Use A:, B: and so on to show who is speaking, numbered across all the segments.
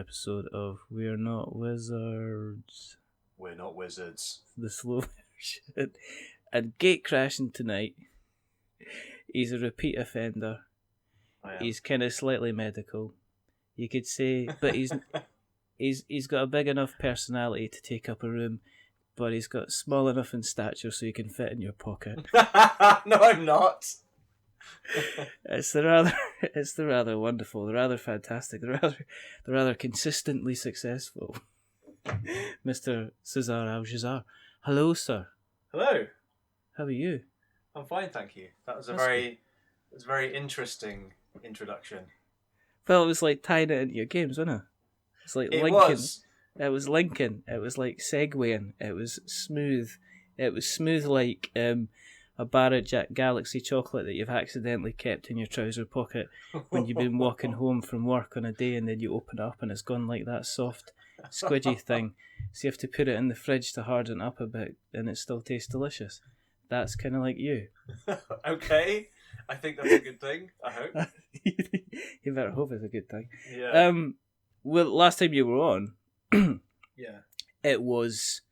A: episode of We're Not Wizards.
B: We're not wizards.
A: The slow version. And gate crashing tonight. He's a repeat offender. He's kind of slightly medical, you could say, but he's got a big enough personality to take up a room, but he's got small enough in stature so he can fit in your pocket.
B: No, I'm not.
A: It's the rather wonderful, the rather fantastic, the rather consistently successful Mr. Caezar Al-Jassar. Hello, sir.
B: Hello.
A: How are you?
B: I'm fine, thank you. That was a very interesting introduction.
A: Well, it was like tying it into your games, wasn't it? It's like
B: It
A: linking.
B: was.
A: It was linking. It was like segueing. It was smooth. It was smooth like a bar of Galaxy chocolate that you've accidentally kept in your trouser pocket when you've been walking home from work on a day, and then you open it up and it's gone like that soft, squidgy thing. So you have to put it in the fridge to harden up a bit, and it still tastes delicious. That's kind of like you.
B: Okay, I think that's a good thing. I hope.
A: You better hope it's a good thing.
B: Yeah.
A: Well, last time you were on,
B: Yeah.
A: it was.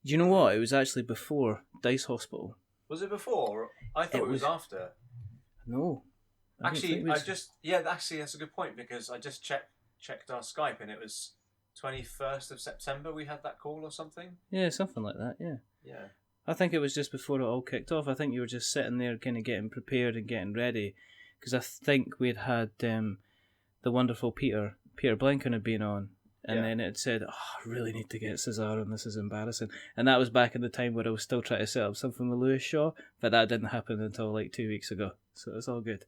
A: Do you know what? It was actually before Dice Hospital.
B: Was it before? I thought it was after.
A: No.
B: Actually, actually that's a good point, because I just checked our Skype and it was 21st of September we had that call or something.
A: Yeah, something like that. Yeah.
B: Yeah.
A: I think it was just before it all kicked off. I think you were just sitting there kind of getting prepared and getting ready, because I think we'd had the wonderful Peter Blinken had been on, and then it said, I really need to get Caezar on, this is embarrassing. And that was back in the time where I was still trying to set up something with Lewis Shaw, but that didn't happen until like 2 weeks ago, so it's all good.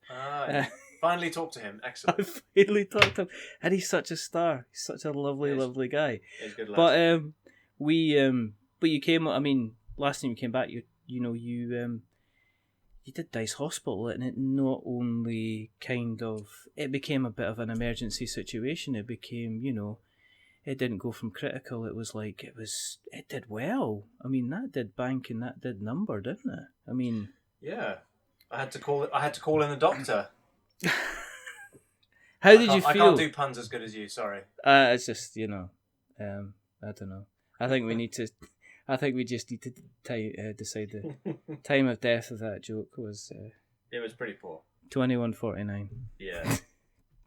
B: Finally talked to him, excellent.
A: I finally talked to him, and he's such a star. He's such a lovely guy.
B: He's a good lad.
A: But you came, I mean, last time you came back, you did Dice Hospital, and it not only it became a bit of an emergency situation. It became, it didn't go from critical. It was like it did well. I mean, that did bank and that did number, didn't it? I mean,
B: yeah, I had to call in the doctor.
A: How did you feel?
B: I can't do puns as good as you. Sorry.
A: It's just I don't know. I think we just need to decide the time of death of that joke was.
B: It was pretty poor.
A: 21:49.
B: Yeah.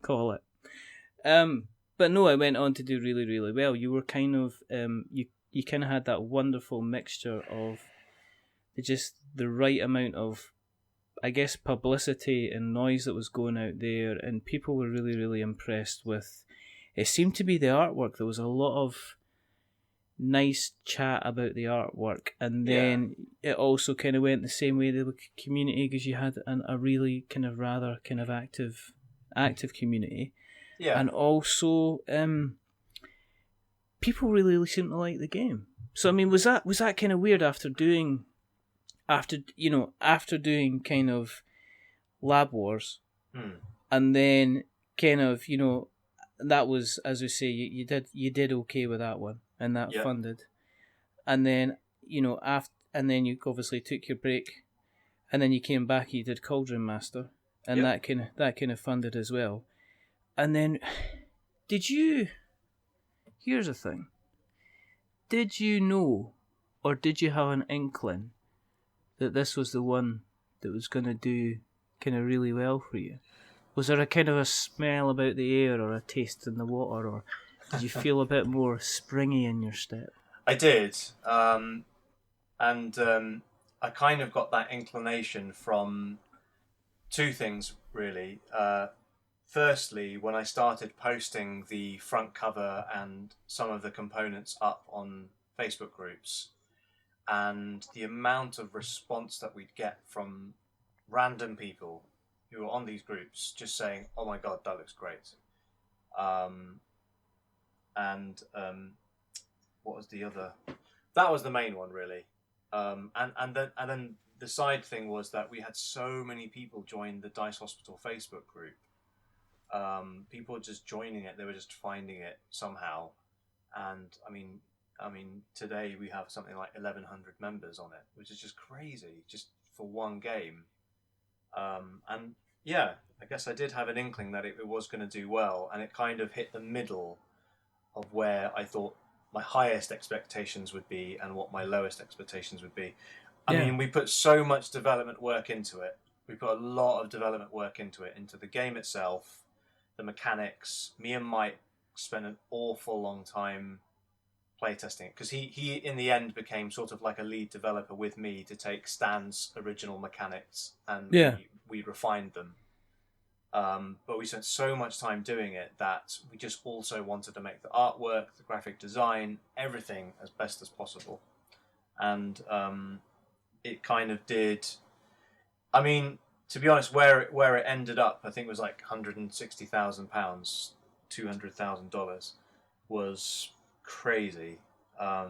A: Call it. But no, I went on to do really, really well. You were kind of you kind of had that wonderful mixture of just the right amount of, I guess, publicity and noise that was going out there, and people were really, really impressed with. It seemed to be the artwork. There was a lot of nice chat about the artwork, and then it also kind of went the same way to the community, because you had a really kind of rather kind of active community, and also people really seemed to like the game. So I mean, was that kind of weird after doing kind of Lab Wars, and then kind of that was, as we say, you did okay with that one. And that funded, and then then you obviously took your break, and then you came back. You did Cauldron Master, and that kind of funded as well. And then, did you? Here's the thing. Did you know, or did you have an inkling that this was the one that was going to do kind of really well for you? Was there a kind of a smell about the air, or a taste in the water, or did you feel a bit more springy in your step?
B: I did. And I kind of got that inclination from two things, really. Firstly, when I started posting the front cover and some of the components up on Facebook groups, and the amount of response that we'd get from random people who were on these groups just saying, "Oh my God, that looks great." And what was the other? That was the main one, really. And then the side thing was that we had so many people join the Dice Hospital Facebook group. People were just joining it; they were just finding it somehow. And I mean, today we have something like 1,100 members on it, which is just crazy, just for one game. And yeah, I guess I did have an inkling that it was going to do well, and it kind of hit the middle of where I thought my highest expectations would be and what my lowest expectations would be. I mean, we put so much development work into it. We put a lot of development work into it, into the game itself, the mechanics. Me and Mike spent an awful long time playtesting it, because he in the end became sort of like a lead developer with me to take Stan's original mechanics, and we refined them. But we spent so much time doing it that we just also wanted to make the artwork, the graphic design, everything as best as possible. And it kind of did. I mean, to be honest, where it ended up, I think it was like £160,000, $200,000, was crazy. I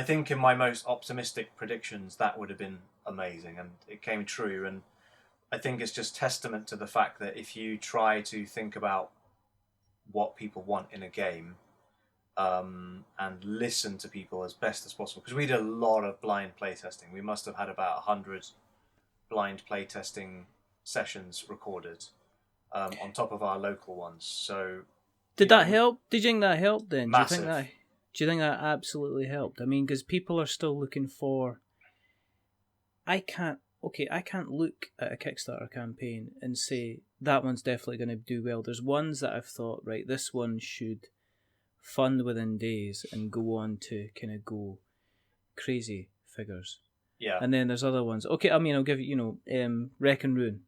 B: think in my most optimistic predictions that would have been amazing, and it came true. And I think it's just testament to the fact that if you try to think about what people want in a game, and listen to people as best as possible, because we did a lot of blind playtesting. We must have had about 100 blind playtesting sessions recorded, on top of our local ones. So
A: did that help? Did you think that helped then?
B: Massive.
A: Do you think that absolutely helped? I mean, because people are still looking for... I can't look at a Kickstarter campaign and say that one's definitely going to do well. There's ones that I've thought, right, this one should fund within days and go on to kind of go crazy figures.
B: Yeah.
A: And then there's other ones. Okay, I mean, I'll give you, Wreck and Ruin.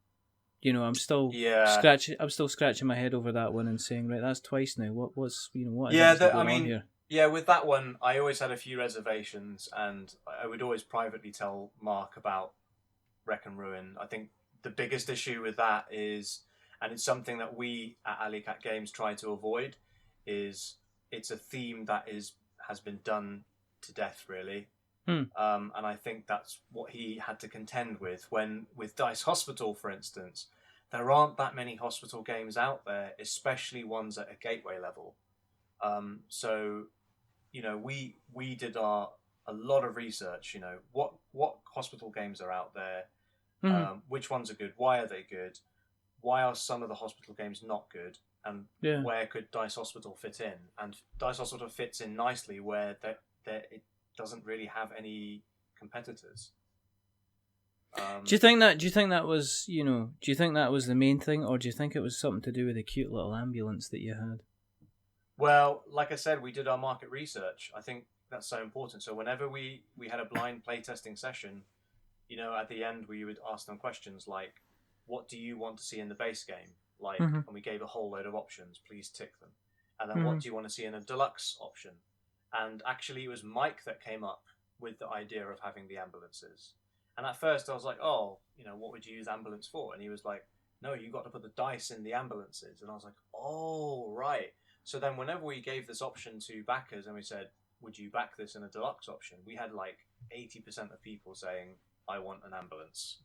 A: I'm still scratching my head over that one and saying, right, that's twice now. What is going on here?
B: Yeah, with that one, I always had a few reservations, and I would always privately tell Mark about Wreck and Ruin. I think the biggest issue with that is, and it's something that we at Alley Cat Games try to avoid, is it's a theme that has been done to death, really. And I think that's what he had to contend with with Dice Hospital, for instance. There aren't that many hospital games out there, especially ones at a gateway level. So, we did a lot of research. What hospital games are out there, which ones are good, why are they good, why are some of the hospital games not good, and where could Dice Hospital fit in? And Dice Hospital fits in nicely where it doesn't really have any competitors.
A: Do you think that was the main thing, or do you think it was something to do with the cute little ambulance that you had?
B: Well, like I said, we did our market research. I think that's so important. So whenever we had a blind playtesting session, at the end we would ask them questions like, what do you want to see in the base game? Like, and we gave a whole load of options. Please tick them. And then what do you want to see in a deluxe option? And actually, it was Mike that came up with the idea of having the ambulances. And at first, I was like, "Oh, what would you use ambulance for?" And he was like, "No, you got to put the dice in the ambulances." And I was like, "Oh, right." So then, whenever we gave this option to backers and we said, "Would you back this in a deluxe option?" we had like 80% of people saying, "I want an ambulance."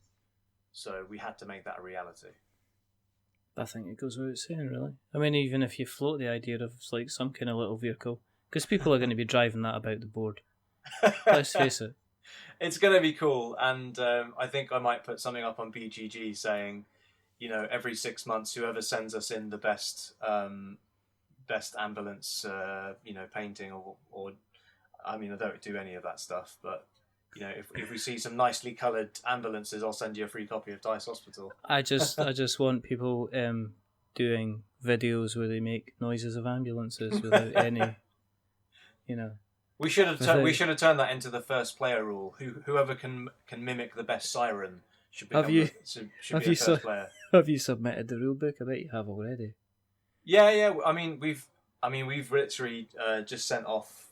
B: So we had to make that a reality.
A: I think it goes without saying, really. I mean, even if you float the idea of like some kind of little vehicle, because people are going to be driving that about the board. Let's face it.
B: It's going to be cool, and I think I might put something up on BGG saying, every 6 months, whoever sends us in the best ambulance, painting, or I mean, I don't do any of that stuff, but if we see some nicely coloured ambulances, I'll send you a free copy of Dice Hospital.
A: I just want people doing videos where they make noises of ambulances without any,
B: We should have turned that into the first player rule. Whoever can mimic the best siren should be a first player.
A: Have you submitted the rule book? I bet you have already.
B: Yeah. I mean, we've literally just sent off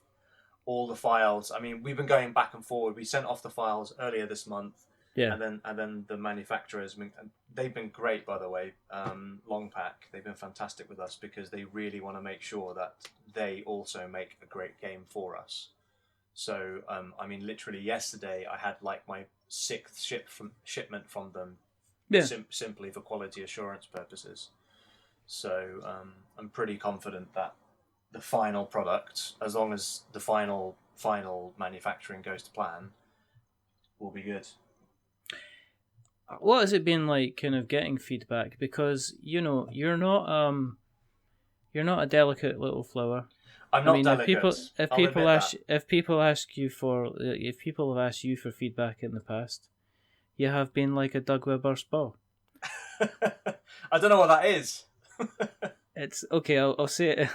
B: all the files. I mean, we've been going back and forward. We sent off the files earlier this month. Yeah. And then the manufacturers, they've been great, by the way. Longpack, they've been fantastic with us because they really want to make sure that they also make a great game for us. So, literally yesterday I had like my 6th shipment from them, simply for quality assurance purposes. So I'm pretty confident that the final product, as long as the final manufacturing goes to plan, will be good.
A: What has it been like, kind of getting feedback? Because you're not You're not a delicate little flower.
B: I'm not delicate.
A: If people ask you for, if people have asked you for feedback in the past, you have been like a dug with a burst ball.
B: I don't know what that is.
A: It's okay. I'll say it.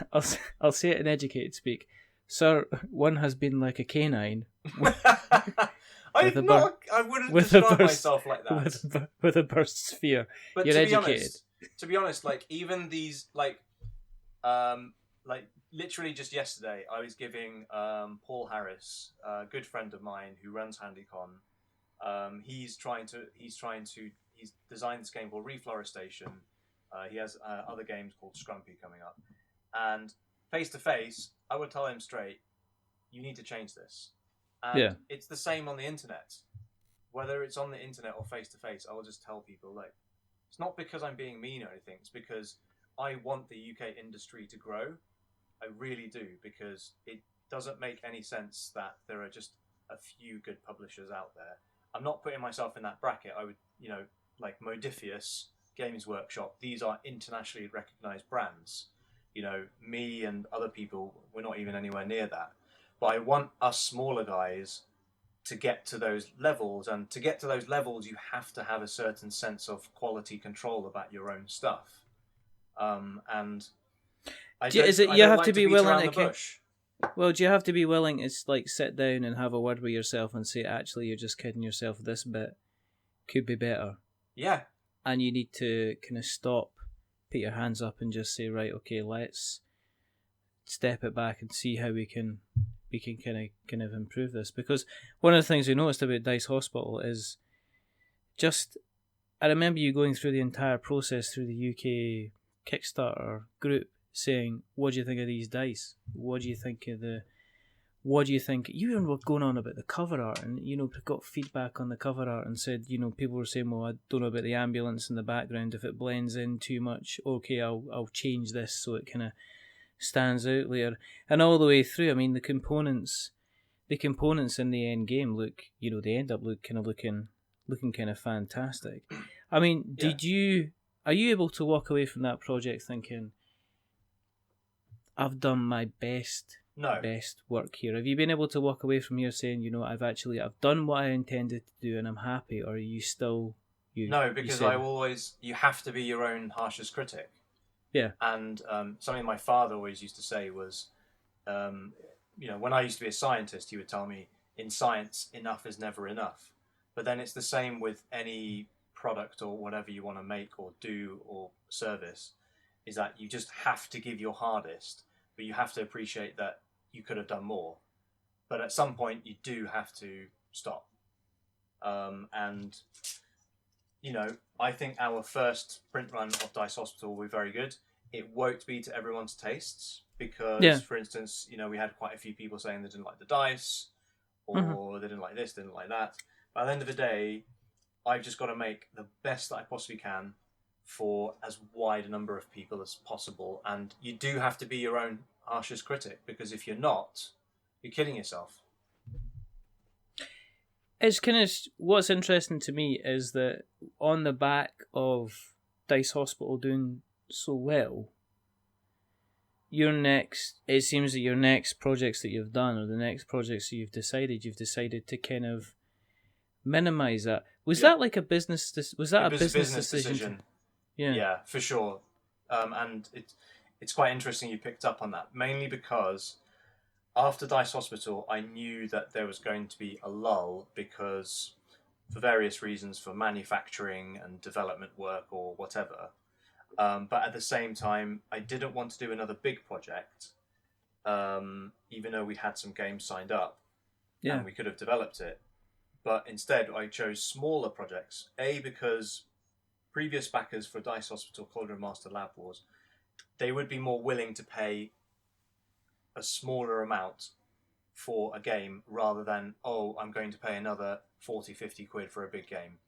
A: I'll say it in educated speak. Sir, one has been like a canine.
B: I wouldn't describe myself like that.
A: With a burst sphere.
B: But
A: You're educated.
B: To be honest, like even these, like literally just yesterday, I was giving Paul Harris, a good friend of mine who runs HandyCon. He's designed this game called Reflorestation. He has other games called Scrumpy coming up, and face to face, I would tell him straight, you need to change this. And it's the same on the internet. Whether it's on the internet or face to face, I will just tell people, like, it's not because I'm being mean or anything. It's because I want the UK industry to grow. I really do, because it doesn't make any sense that there are just a few good publishers out there. I'm not putting myself in that bracket. I would, like Modifius, Games Workshop, these are internationally recognized brands. Me and other people, we're not even anywhere near that. But I want us smaller guys to get to those levels, and to get to those levels, you have to have a certain sense of quality control about your own stuff. And you have to be willing to.
A: Well, do you have to be willing to like sit down and have a word with yourself and say, actually, you're just kidding yourself. This bit could be better.
B: Yeah.
A: And you need to kind of stop, put your hands up, and just say, right, okay, let's step it back and see how we can kind of improve this. Because one of the things we noticed about Dice Hospital is just, I remember you going through the entire process through the UK Kickstarter group saying, what do you think of these dice? What do you think of the... What do you think? You even were going on about the cover art, and got feedback on the cover art and said, people were saying, well, I don't know about the ambulance in the background. If it blends in too much, okay, I'll change this so it kind of stands out later. And all the way through, I mean, the components in the end game look, they end up looking kind of fantastic. I mean, are you able to walk away from that project thinking, I've done my best work here? Have you been able to walk away from here saying, I've done what I intended to do and I'm happy? Or are you still...
B: No, because you have to be your own harshest critic.
A: Yeah.
B: And something my father always used to say was, when I used to be a scientist, he would tell me, in science, enough is never enough. But then it's the same with any product or whatever you want to make or do or service, is that you just have to give your hardest, but you have to appreciate that you could have done more. But at some point, you do have to stop. I think our first print run of Dice Hospital will be very good. It won't be to everyone's tastes because, for instance, we had quite a few people saying they didn't like the dice or they didn't like this, didn't like that. But at the end of the day, I've just got to make the best that I possibly can for as wide a number of people as possible. And you do have to be your own harshest critic, because if you're not, you're kidding yourself.
A: It's kind of, what's interesting to me is that on the back of Dice Hospital doing so well, it seems that your next projects that you've done, or the next projects that you've decided to kind of minimize that. Was that like a business? Was that a business decision?
B: Yeah, for sure. And it's quite interesting you picked up on that, mainly because after Dice Hospital, I knew that there was going to be a lull because, for various reasons, for manufacturing and development work or whatever. But at the same time, I didn't want to do another big project, even though we had some games signed up and we could have developed it. But instead, I chose smaller projects. Because previous backers for Dice Hospital, Cauldron Master, Lab Wars, they would be more willing to pay a smaller amount for a game rather than, I'm going to pay another 40, 50 quid for a big game.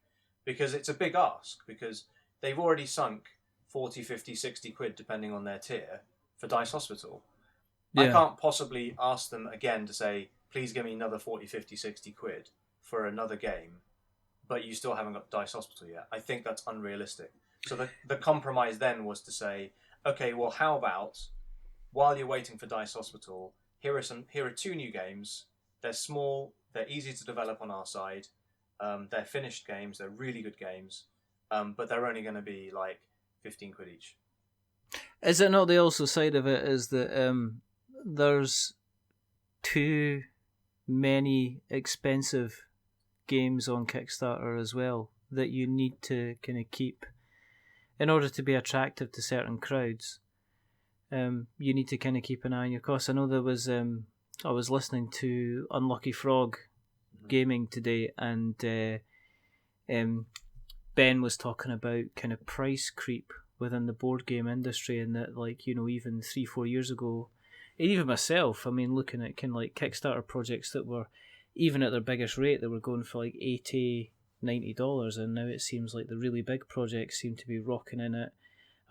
B: Because it's a big ask, because they've already sunk 40, 50, 60 quid, depending on their tier, for Dice Hospital. I can't possibly ask them again to say, please give me another 40, 50, 60 quid for another game, but you still haven't got Dice Hospital yet. I think that's unrealistic. So the compromise then was to say, okay, well, how about while you're waiting for Dice Hospital, here are 2 new games. They're small, they're easy to develop on our side. They're finished games, they're really good games, but they're only going to be like 15 quid each.
A: Is it not the also side of it is that there's too many expensive games on Kickstarter as well that you need to kind of keep in order to be attractive to certain crowds? You need to kind of keep an eye on your costs. I know there was I was listening to Unlucky Frog Gaming today, and Ben was talking about kind of price creep within the board game industry, and that, like, you know, even 3-4 years ago, and even myself, I mean, looking at kind of like Kickstarter projects that were, even at their biggest rate, they were going for like $80-$90, and now it seems like the really big projects seem to be rocking in it.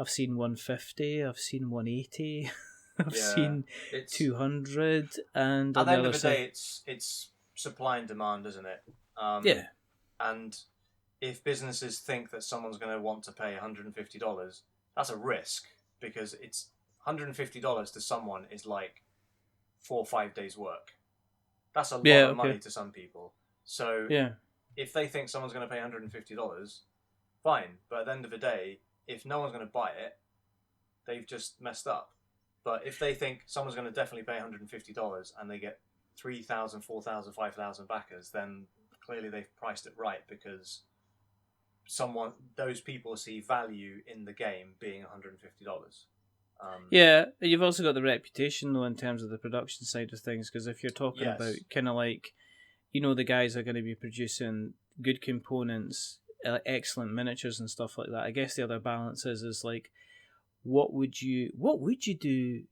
A: I've seen 150, I've seen 180, I've seen 200, and
B: at the end of the day, it's supply and demand, isn't it?
A: Yeah.
B: And if businesses think that someone's going to want to pay $150, that's a risk, because it's $150 to someone is like 4 or 5 days' work. That's a lot of money to some people. So if they think someone's going to pay $150, fine. But at the end of the day, if no one's going to buy it, they've just messed up. But if they think someone's going to definitely pay $150 and they get 3,000, 4,000, 5,000 backers, then clearly they've priced it right, because those people see value in the game being $150.
A: Yeah, you've also got the reputation though in terms of the production side of things, because if you're talking about kind of like, you know, the guys are going to be producing good components, excellent miniatures and stuff like that. I guess the other balance is like, what would you do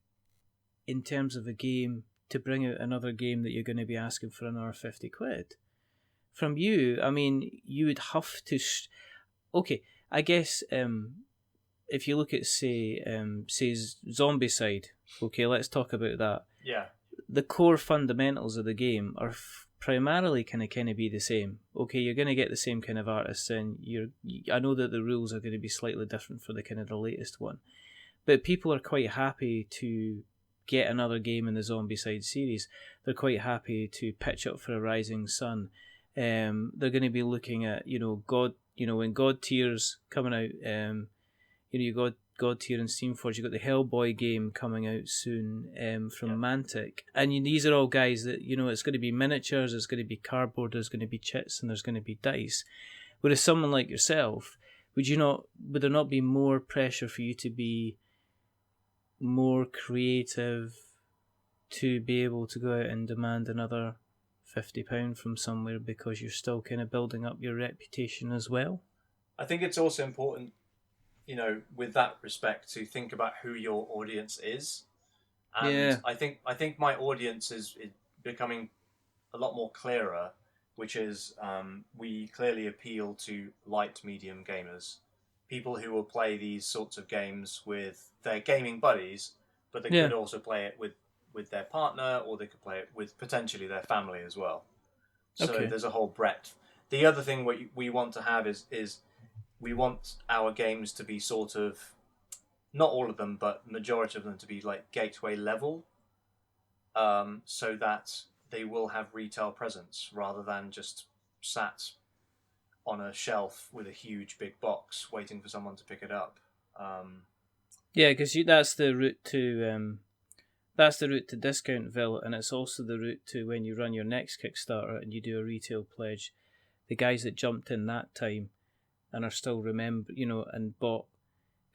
A: in terms of a game to bring out another game that you're going to be asking for another 50 quid? From you, I mean, you would have to... Okay, I guess if you look at, say Zombicide, okay, let's talk about that.
B: Yeah.
A: The core fundamentals of the game are primarily kind of be the same. Okay, you're going to get the same kind of artists in. I know that the rules are going to be slightly different for the kind of the latest one, but people are quite happy to get another game in the Zombicide series. They're quite happy to pitch up for a Rising Sun. They're going to be looking at, you know, when God Tier's coming out. You got God Tier and Steamforge. You got the Hellboy game coming out soon from Mantic, and these are all guys that, you know, it's going to be miniatures, it's going to be cardboard, there's going to be chits, and there's going to be dice. Whereas someone like yourself, would there not be more pressure for you to be more creative, to be able to go out and demand another £50 from somewhere, because you're still kind of building up your reputation as well?
B: I think it's also important, you know, with that respect, to think about who your audience is. And I think my audience is becoming a lot more clearer, which is we clearly appeal to light medium gamers, people who will play these sorts of games with their gaming buddies, but they could also play it with their partner, or they could play it with potentially their family as well. So there's a whole breadth. The other thing we want to have is we want our games to be sort of, not all of them, but majority of them to be like gateway level, so that they will have retail presence rather than just sat on a shelf with a huge big box waiting for someone to pick it up.
A: Because that's the route to Discountville, and it's also the route to when you run your next Kickstarter and you do a retail pledge. The guys that jumped in that time and are still and bought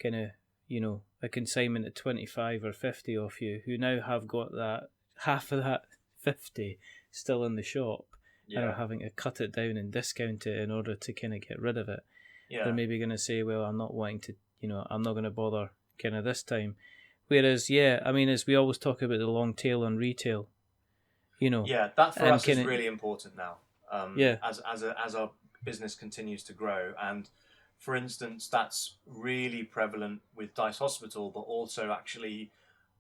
A: kind of, you know, a consignment at 25 or 50 off you, who now have got that half of that 50 still in the shop and are having to cut it down and discount it in order to kind of get rid of it. They're maybe going to say, well, I'm not wanting to, you know, I'm not going to bother kind of this time. Whereas, I mean, as we always talk about the long tail on retail, you know.
B: Yeah, that for us is really important now. As our business continues to grow, and for instance, that's really prevalent with Dice Hospital, but also actually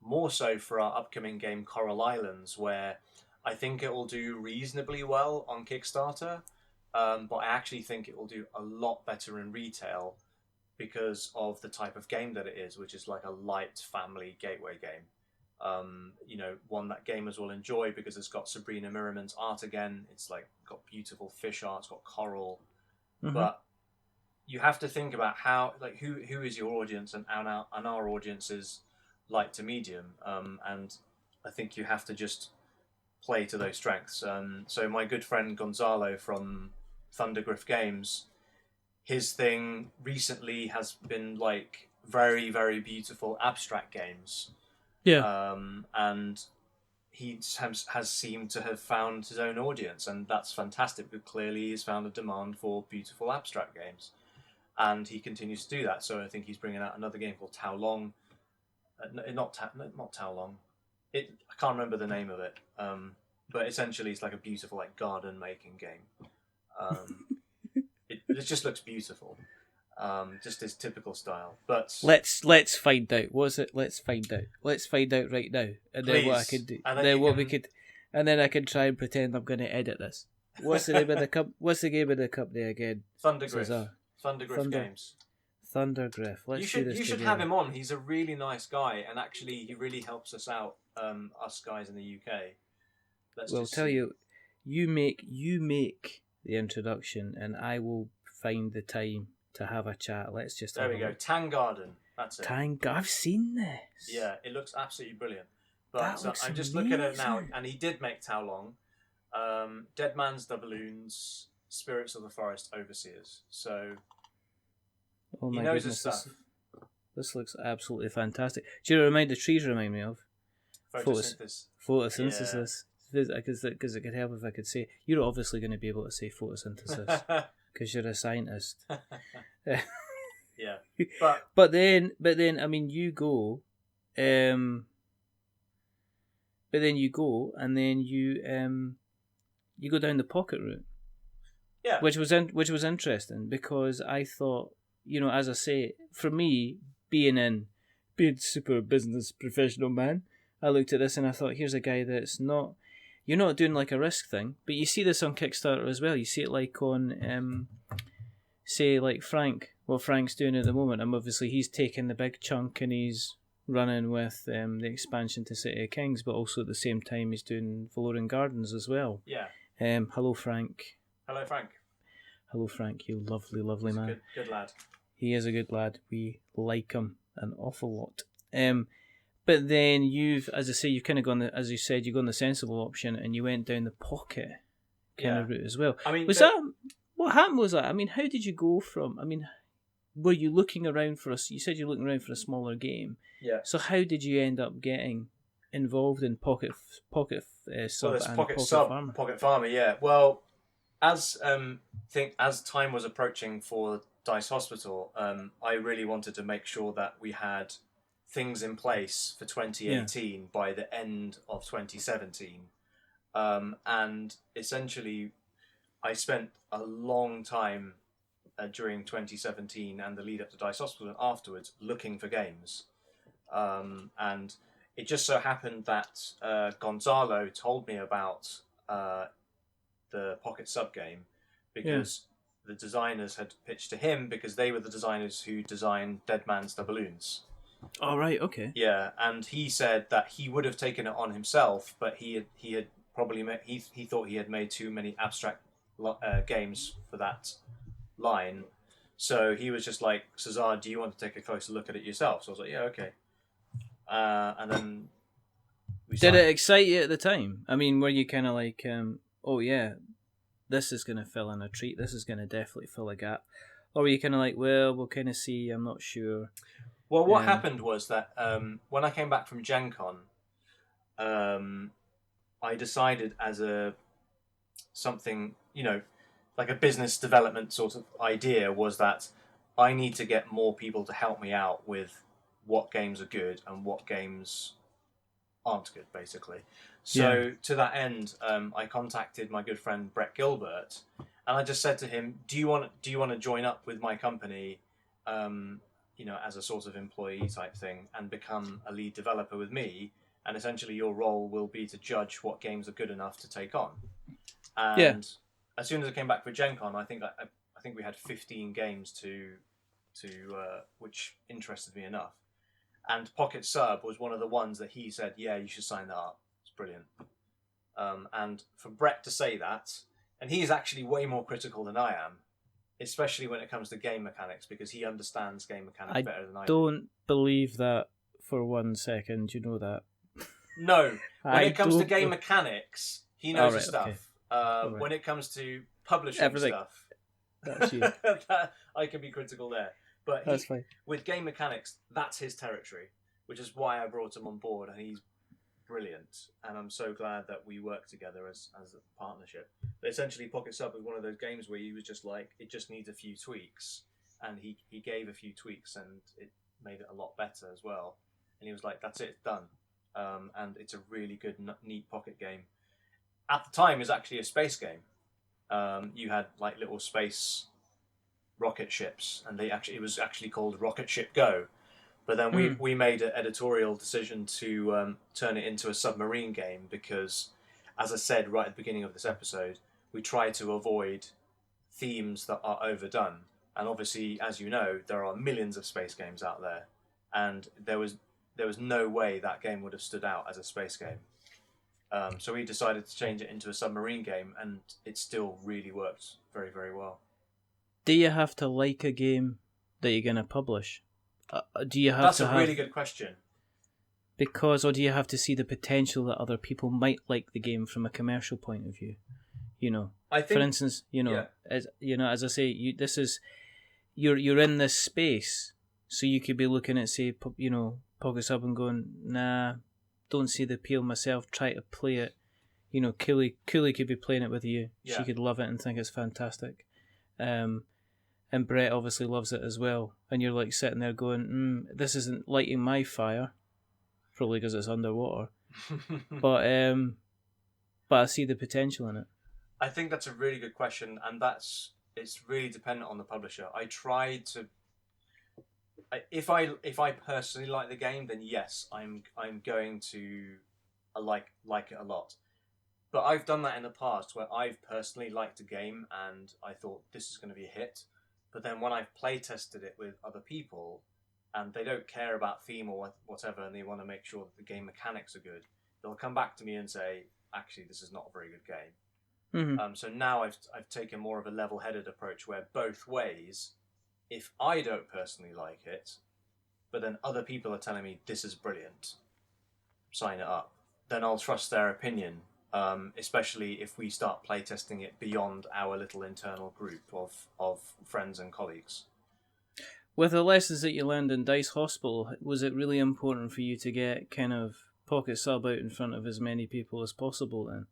B: more so for our upcoming game Coral Islands, where I think it will do reasonably well on Kickstarter, but I actually think it will do a lot better in retail because of the type of game that it is, which is like a light family gateway game. one that gamers will enjoy because it's got Sabrina Miramon's art again. It's like got beautiful fish art, it's got coral, but you have to think about how, like, who is your audience, and our audience is light to medium, and I think you have to just play to those strengths. So my good friend Gonzalo from Thundergriff Games, his thing recently has been like very, very beautiful abstract games.
A: Yeah.
B: And he has seemed to have found his own audience, and that's fantastic. But clearly, he's found a demand for beautiful abstract games, and he continues to do that. So I think he's bringing out another game called Tao Long. Not Tao Long. I can't remember the name of it. But essentially, it's like a beautiful like garden making game. It just looks beautiful. Just his typical style. But
A: let's find out. Was it? Let's find out. Let's find out right now. And
B: please.
A: then what I could do.
B: And
A: then what we could. And then I can try and pretend I'm going to edit this. What's the name of the What's the game of the company again?
B: Thundergriff. Thundergriff Games.
A: Thundergriff.
B: You should have him on. He's a really nice guy, and actually, he really helps us out. Us guys in the UK.
A: Well, tell you, you make the introduction, and I will find the time to have a chat. Let's just.
B: There we go. Tang Garden. That's it.
A: I've seen this.
B: Yeah, it looks absolutely brilliant. But I'm just looking at it now, and he did make Tao Long, Dead Man's Doubloons, Spirits of the Forest Overseers. So
A: oh my
B: he knows
A: goodness,
B: his stuff.
A: This looks absolutely fantastic. Do you know what the trees remind me of? Photosynthesis. Because it could help if I could say. You're obviously going to be able to say photosynthesis because you're a scientist.
B: Yeah,
A: but then I mean you go, but then you go and then you go down the pocket route.
B: Yeah,
A: which was interesting because I thought, as I say, for me being super business professional man, I looked at this and I thought, here's a guy that's not. You're not doing like a risk thing, but you see this on Kickstarter as well. You see it like on, say, like Frank. What Frank's doing at the moment. And obviously he's taking the big chunk and he's running with the expansion to City of Kings, but also at the same time he's doing Valorian Gardens as well.
B: Yeah.
A: Hello, Frank.
B: Hello, Frank.
A: Hello, Frank. You lovely, lovely man.
B: He's a good lad.
A: He is a good lad. We like him an awful lot. But then as I say, you've kind of gone, as you said, you've gone the sensible option and you went down the pocket kind of route as well.
B: I mean,
A: what happened was that? I mean, how did you go from, were you looking around you said you're looking around for a smaller game.
B: Yeah.
A: So how did you end up getting involved in Pocket Sub and Pocket Pharma?
B: Pocket Pharma, yeah. Well, as time was approaching for Dice Hospital, I really wanted to make sure that we had things in place for 2018 by the end of 2017, and essentially I spent a long time during 2017 and the lead up to Dice Hospital and afterwards looking for games, and it just so happened that Gonzalo told me about the Pocket Sub game because the designers had pitched to him because they were the designers who designed Dead Man's Doubloons.
A: Oh, right, okay.
B: Yeah, and he said that he would have taken it on himself, but he had probably he thought he had made too many abstract games for that line, so he was just like, Caezar, do you want to take a closer look at it yourself? So I was like, yeah, okay. And then
A: did it excite you at the time? I mean, were you kind of like, oh yeah, this is going to fill in a treat, this is going to definitely fill a gap, or were you kind of like, well, we'll kind of see, I'm not sure?
B: Well, what happened was that when I came back from Gen Con, I decided as something, like a business development sort of idea, was that I need to get more people to help me out with what games are good and what games aren't good, basically. So to that end, I contacted my good friend Brett Gilbert, and I just said to him, do you want to join up with my company, as a sort of employee type thing, and become a lead developer with me, and essentially your role will be to judge what games are good enough to take on. And as soon as I came back for Gen Con, I think we had 15 games to which interested me enough. And Pocket Sub was one of the ones that he said, yeah, you should sign that up. It's brilliant. And for Brett to say that, and he is actually way more critical than I am, especially when it comes to game mechanics, because he understands game mechanics better than I do.
A: I don't believe that for 1 second. You know that.
B: No, when it comes to game mechanics, he knows his stuff.
A: Okay.
B: When it comes to publishing stuff,
A: that's you.
B: I can be critical there. But
A: that's fine.
B: With game mechanics, that's his territory, which is why I brought him on board, and he's brilliant. And I'm so glad that we work together as a partnership. But essentially, Pocket Sub was one of those games where he was just like, it just needs a few tweaks, and he gave a few tweaks, and it made it a lot better as well. And he was like, that's it, it's done. And it's a really good, neat pocket game. At the time, it was actually a space game. You had like little space rocket ships, and it was actually called Rocket Ship Go. But then we made an editorial decision to turn it into a submarine game because, as I said right at the beginning of this episode, we try to avoid themes that are overdone. And obviously, as you know, there are millions of space games out there, and there was no way that game would have stood out as a space game. So we decided to change it into a submarine game, and it still really works very, very well.
A: Do you have to like a game that you're going to publish? Do you have
B: That's
A: to
B: a really good question.
A: Or do you have to see the potential that other people might like the game from a commercial point of view? You know, I think, for instance, as I say, you're in this space, so you could be looking at, say, Pocket Sub and going, nah, don't see the appeal myself. Try to play it. Cooley could be playing it with you. Yeah. She could love it and think it's fantastic. And Brett obviously loves it as well. And you're like sitting there going, this isn't lighting my fire, probably because it's underwater. but I see the potential in it.
B: I think that's a really good question, and it's really dependent on the publisher. I try to. If I personally like the game, then yes, I'm going to like it a lot. But I've done that in the past where I've personally liked a game and I thought this is going to be a hit. But then when I've play tested it with other people and they don't care about theme or whatever, and they want to make sure that the game mechanics are good, they'll come back to me and say, actually, this is not a very good game. Mm-hmm. So now I've taken more of a level-headed approach where both ways, if I don't personally like it, but then other people are telling me this is brilliant, sign it up, then I'll trust their opinion, especially if we start playtesting it beyond our little internal group of friends and colleagues.
A: With the lessons that you learned in Dice Hospital, was it really important for you to get kind of Pocket Sub out in front of as many people as possible then?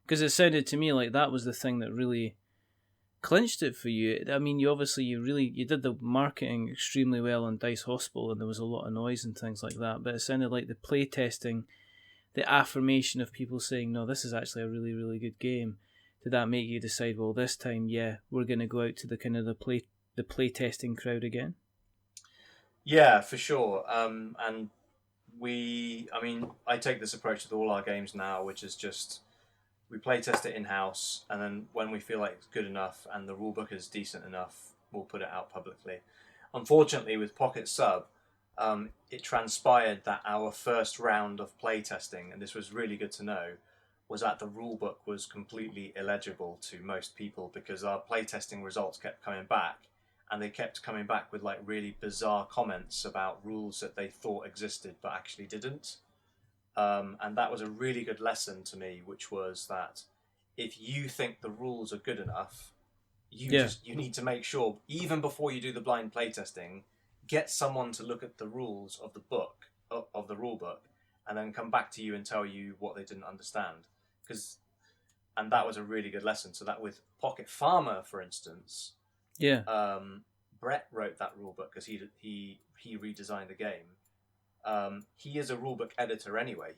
A: Because it sounded to me like that was the thing that really clinched it for you. I mean, you did the marketing extremely well on Dice Hospital, and there was a lot of noise and things like that, but it sounded like the playtesting, the affirmation of people saying, no, this is actually a really, really good game. Did that make you decide, well, this time, yeah, we're going to go out to the kind of the playtesting crowd again?
B: Yeah, for sure. And I take this approach with all our games now, which is just, we play test it in-house, and then when we feel like it's good enough and the rulebook is decent enough, we'll put it out publicly. Unfortunately, with Pocket Sub, it transpired that our first round of play testing, and this was really good to know, was that the rulebook was completely illegible to most people because our play testing results kept coming back, and they kept coming back with like really bizarre comments about rules that they thought existed but actually didn't. And that was a really good lesson to me, which was that if you think the rules are good enough, you need to make sure, even before you do the blind playtesting, get someone to look at the rules of the book, of the rule book, and then come back to you and tell you what they didn't understand. And that was a really good lesson. So that with Pocket Pharma, for instance, Brett wrote that rule book because he redesigned the game. He is a rulebook editor anyway.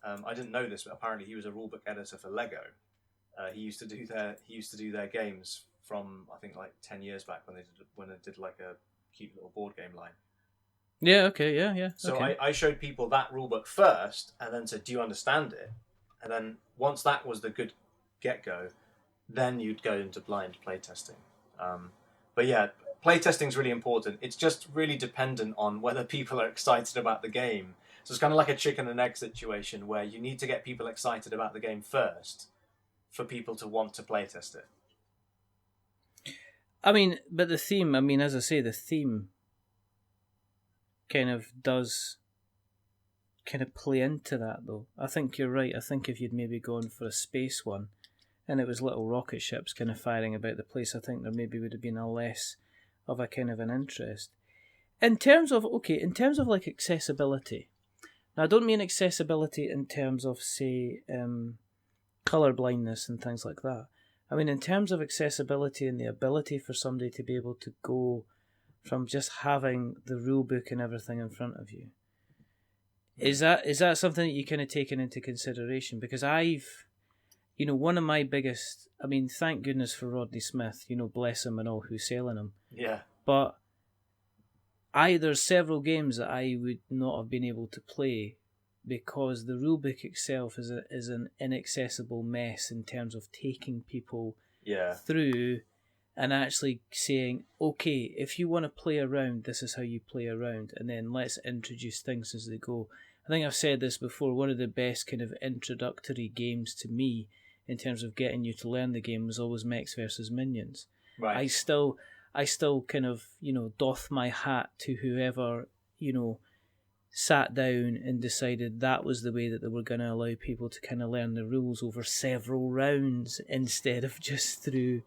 B: I didn't know this, but apparently he was a rulebook editor for Lego. He used to do their games from, I think, like 10 years back when they did like a cute little board game line.
A: Yeah. Okay. Yeah.
B: So
A: okay.
B: I showed people that rulebook first, and then said, "Do you understand it?" And then once that was the good get-go, then you'd go into blind playtesting. But yeah, playtesting is really important. It's just really dependent on whether people are excited about the game. So it's kind of like a chicken and egg situation where you need to get people excited about the game first for people to want to playtest it.
A: I mean, but the theme, as I say, the theme kind of does kind of play into that, though. I think you're right. I think if you'd maybe gone for a space one and it was little rocket ships kind of firing about the place, I think there maybe would have been a less of a kind of an interest. In terms of like accessibility. Now, I don't mean accessibility in terms of, say, colour blindness and things like that. I mean, in terms of accessibility and the ability for somebody to be able to go from just having the rule book and everything in front of you. Is that something that you kind of taken into consideration? Because one of my biggest, thank goodness for Rodney Smith, bless him and all who's selling him.
B: Yeah.
A: But there's several games that I would not have been able to play because the rulebook itself is an inaccessible mess in terms of taking people through and actually saying, okay, if you want to play around, this is how you play around, and then let's introduce things as they go. I think I've said this before, one of the best kind of introductory games to me in terms of getting you to learn the game was always Mechs versus Minions.
B: Right.
A: I still kind of, doff my hat to whoever, sat down and decided that was the way that they were going to allow people to kind of learn the rules over several rounds instead of just through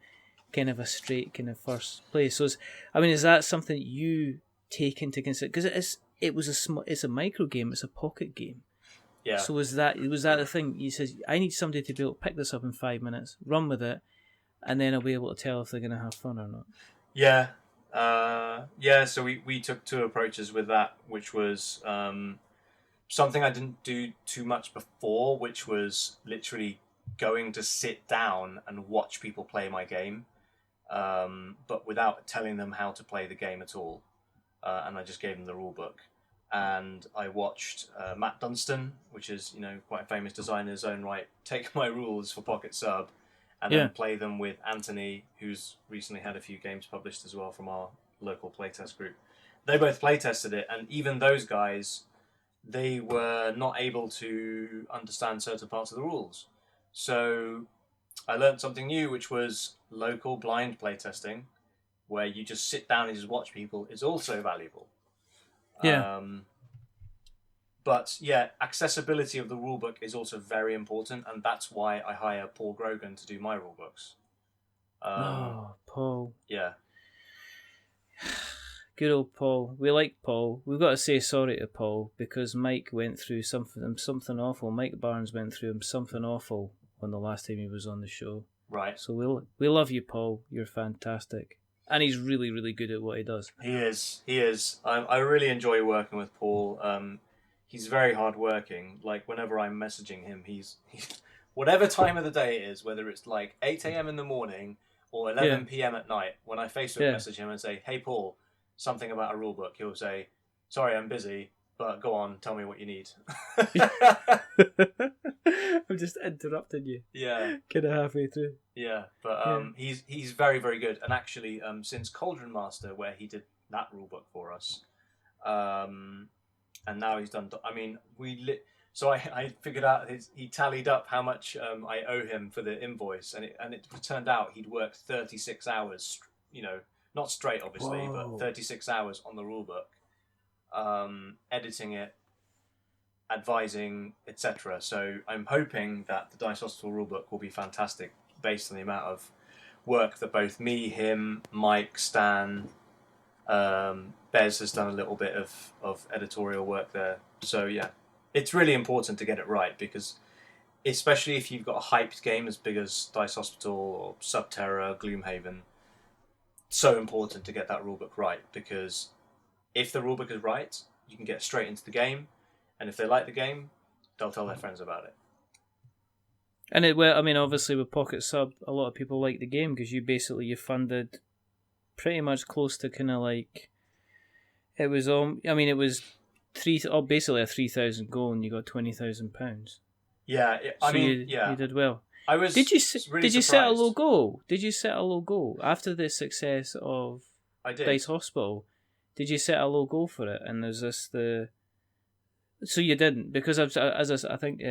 A: kind of a straight kind of first play. So, is that something you take into consideration? Because it's a micro game, it's a pocket game.
B: Yeah.
A: So was that the thing? You said, I need somebody to be able to pick this up in 5 minutes, run with it, and then I'll be able to tell if they're going to have fun or not.
B: Yeah. So we took two approaches with that, which was something I didn't do too much before, which was literally going to sit down and watch people play my game, but without telling them how to play the game at all. And I just gave them the rule book. And I watched Matt Dunstan, which is quite a famous designer in his own right, take my rules for Pocket Sub and then play them with Anthony, who's recently had a few games published as well from our local playtest group. They both playtested it, and even those guys, they were not able to understand certain parts of the rules. So I learned something new, which was local blind playtesting, where you just sit down and just watch people, is also valuable.
A: Yeah.
B: But yeah, accessibility of the rulebook is also very important, and that's why I hire Paul Grogan to do my rulebooks.
A: Paul.
B: Yeah.
A: Good old Paul. We like Paul. We've got to say sorry to Paul because Mike went through something awful. Mike Barnes went through something awful when the last time he was on the show.
B: Right.
A: So we love you, Paul. You're fantastic. And he's really, really good at what he does.
B: He is. I really enjoy working with Paul. He's very hardworking. Like, whenever I'm messaging him, he's whatever time of the day it is, whether it's like 8 a.m. in the morning or 11 p.m. at night, when I Facebook message him and say, hey, Paul, something about a rule book, he'll say, sorry, I'm busy, but go on, tell me what you need.
A: I'm just interrupting you.
B: Yeah.
A: Kind of halfway through.
B: Yeah, but he's very, very good. And actually, since Cauldron Master, where he did that rule book for us, and now he's done... So I figured out he tallied up how much I owe him for the invoice, and it turned out he'd worked 36 hours, not straight obviously, but 36 hours on the rulebook, editing it, advising, etc. So I'm hoping that the Dice Hospital rulebook will be fantastic based on the amount of work that both me, him, Mike, Stan, Bez has done a little bit of editorial work there. So yeah. It's really important to get it right because, especially if you've got a hyped game as big as Dice Hospital or Subterra, Gloomhaven, so important to get that rulebook right, because if the rulebook is right, you can get straight into the game, and if they like the game, they'll tell their friends about it.
A: And obviously with Pocket Sub, a lot of people like the game because you funded pretty much close to kind of like, it was basically a 3,000 goal, and you got £20,000.
B: Yeah,
A: you did well.
B: I was.
A: Did you
B: really
A: set a
B: surprised.
A: low goal? Did you set a low goal after the success of
B: I did.
A: Dice Hospital, did you set a low goal for it? And there's so you didn't, because I think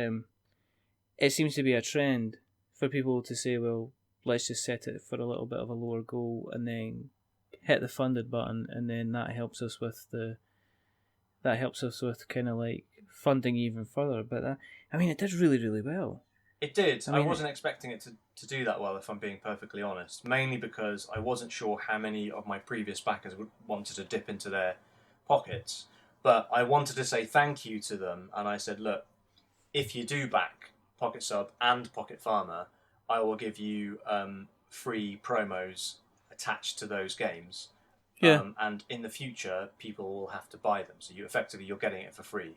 A: it seems to be a trend for people to say, well, let's just set it for a little bit of a lower goal and then hit the funded button, and then that helps us with kind of like funding even further. But it did really, really well.
B: It did. I wasn't expecting it to do that well, if I'm being perfectly honest. Mainly because I wasn't sure how many of my previous backers wanted to dip into their pockets. But I wanted to say thank you to them, and I said, look, if you do back Pocket Sub and Pocket Pharma, I will give you free promos attached to those games.
A: Yeah.
B: And in the future, people will have to buy them. So you're getting it for free.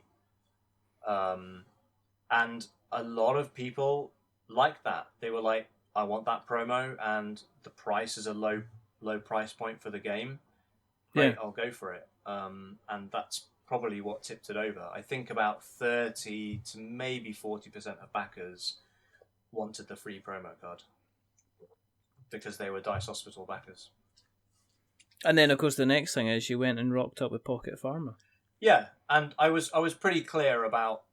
B: And a lot of people like that. They were like, I want that promo, and the price is a low price point for the game. Great, I'll go for it. And that's probably what tipped it over. I think about 30 to maybe 40% of backers wanted the free promo card because they were Dice Hospital backers.
A: And then, of course, the next thing is you went and rocked up with Pocket Pharma.
B: Yeah, and I was pretty clear about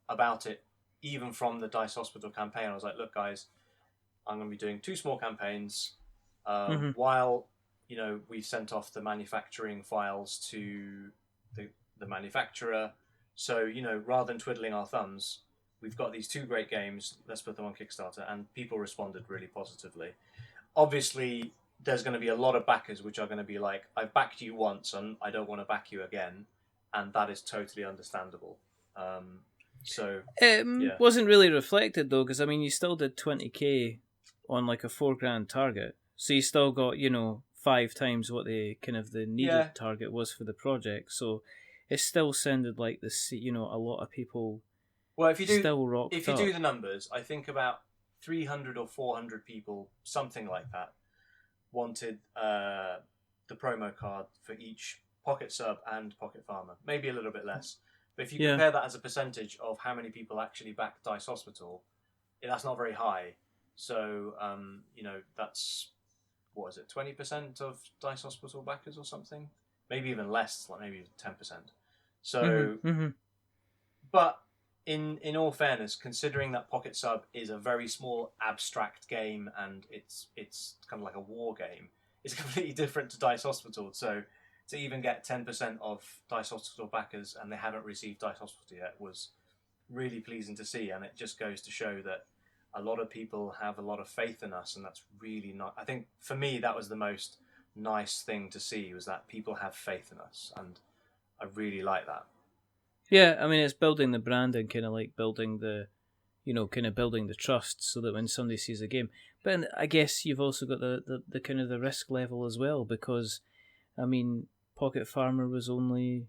B: it, even from the Dice Hospital campaign. I was like, look, guys, I'm going to be doing 2 small campaigns while, we've sent off the manufacturing files to the manufacturer. So, rather than twiddling our thumbs, we've got these 2 great games. Let's put them on Kickstarter. And people responded really positively. Obviously, there's going to be a lot of backers which are going to be like, I've backed you once and I don't want to back you again. And that is totally understandable.
A: It wasn't really reflected, though, because, you still did 20k on like a $4,000 target. So you still got, 5 times what the needed target was for the project. So it still sounded like a lot of people still rocked up.
B: If you do the numbers, I think about 300 or 400 people, something like that, wanted the promo card for each Pocket Sub and Pocket Pharma. Maybe a little bit less. But if you compare that as a percentage of how many people actually back Dice Hospital, that's not very high. So, that's, 20% of Dice Hospital backers or something? Maybe even less, like maybe 10%. So, but in all fairness, considering that Pocket Sub is a very small abstract game and it's kind of like a war game, it's completely different to Dice Hospital. So to even get 10% of Dice Hospital backers and they haven't received Dice Hospital yet was really pleasing to see, and it just goes to show that a lot of people have a lot of faith in us, and that's really nice. I think for me that was the most nice thing to see, was that people have faith in us, and I really like that.
A: Yeah, it's building the brand and kind of like building the, building the trust, so that when somebody sees a game. But I guess you've also got the kind of the risk level as well, because, Pocket Pharma was only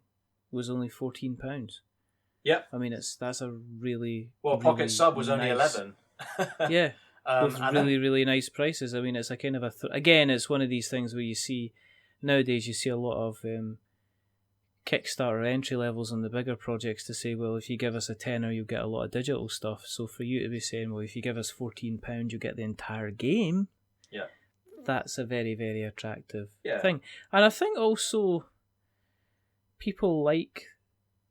A: £14.
B: Yep.
A: That's a really
B: Pocket Sub was only 11.
A: Yeah, both really, really nice prices. It's a kind of again, it's one of these things where you see nowadays a lot of Kickstarter entry levels on the bigger projects to say, well, if you give us a tenner, you'll get a lot of digital stuff. So for you to be saying, well, if you give us £14, you get the entire game.
B: Yeah,
A: that's a very, very attractive thing. And I think also people like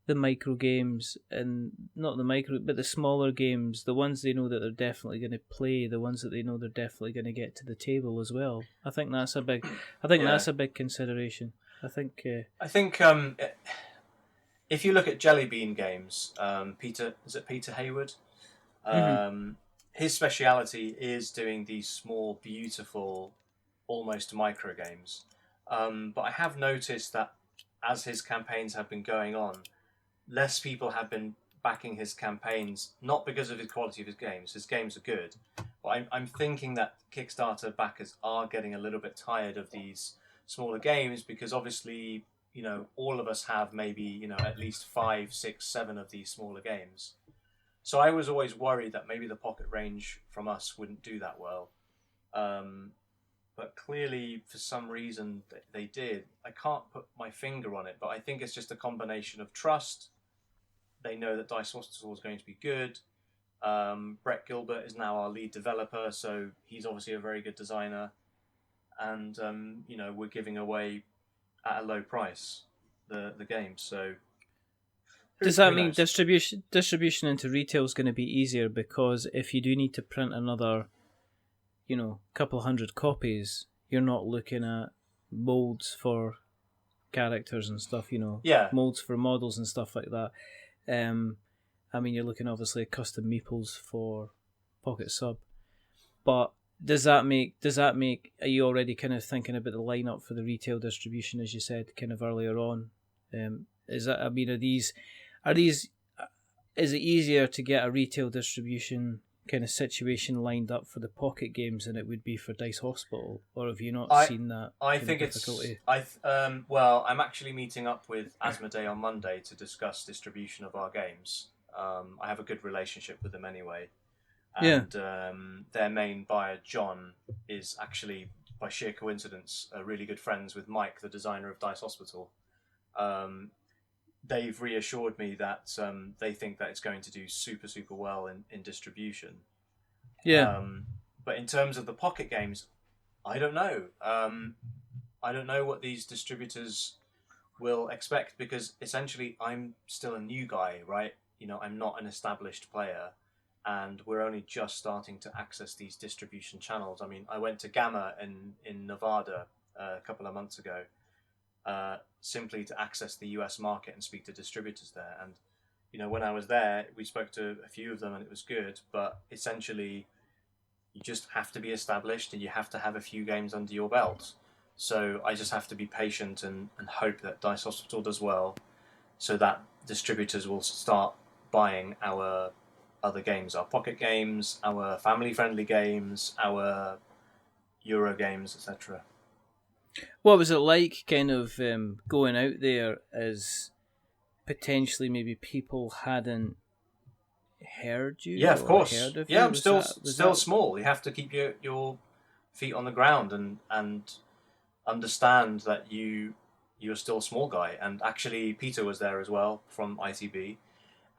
A: the micro games, and not the micro, but the smaller games, the ones they know that they're definitely going to play, the ones that they know they're definitely going to get to the table as well. I think that's a big consideration. I think
B: if you look at Jelly Bean games, Peter Hayward? His speciality is doing these small, beautiful, almost micro games. But I have noticed that as his campaigns have been going on, less people have been backing his campaigns, not because of the quality of his games. His games are good, but I'm thinking that Kickstarter backers are getting a little bit tired of these smaller games, because obviously, all of us have maybe, at least 5, 6, 7 of these smaller games. So I was always worried that maybe the pocket range from us wouldn't do that well. But clearly, for some reason, they did. I can't put my finger on it, but I think it's just a combination of trust. They know that Dice Hospital is going to be good. Brett Gilbert is now our lead developer, so he's obviously a very good designer. And, we're giving away at a low price the games. So
A: does that
B: who
A: mean
B: knows?
A: distribution into retail is going to be easier? Because if you do need to print another, couple hundred copies, you're not looking at molds for characters and stuff,
B: Yeah.
A: molds for models and stuff like that. I mean, you're looking obviously at custom meeples for Pocket Sub, but does that make are you already kind of thinking about the lineup for the retail distribution, as you said kind of earlier on? Is that, I mean, are these is it easier to get a retail distribution kind of situation lined up for the Pocket games than it would be for Dice Hospital, or have you not seen that?
B: I think difficulty? Well, I'm actually meeting up with Asmodee on Monday to discuss distribution of our games. I have a good relationship with them anyway, and their main buyer John is actually, by sheer coincidence, really good friends with Mike, the designer of Dice Hospital. They've reassured me that they think that it's going to do super, super well in distribution.
A: Yeah.
B: But in terms of the Pocket games, I don't know. I don't know what these distributors will expect, because essentially I'm still a new guy, right? I'm not an established player, and we're only just starting to access these distribution channels. I mean, I went to Gamma in Nevada a couple of months ago, simply to access the US market and speak to distributors there. And when I was there, we spoke to a few of them and it was good, but essentially you just have to be established and you have to have a few games under your belt. So I just have to be patient and hope that Dice Hospital does well, so that distributors will start buying our other games, our Pocket games, our family-friendly games, our Euro games, etc.
A: What was it like kind of going out there as potentially maybe people hadn't heard you?
B: Yeah, of course.
A: Heard of
B: yeah,
A: you?
B: I'm still small. You have to keep your feet on the ground and understand that you're still a small guy. And actually, Peter was there as well from ITB,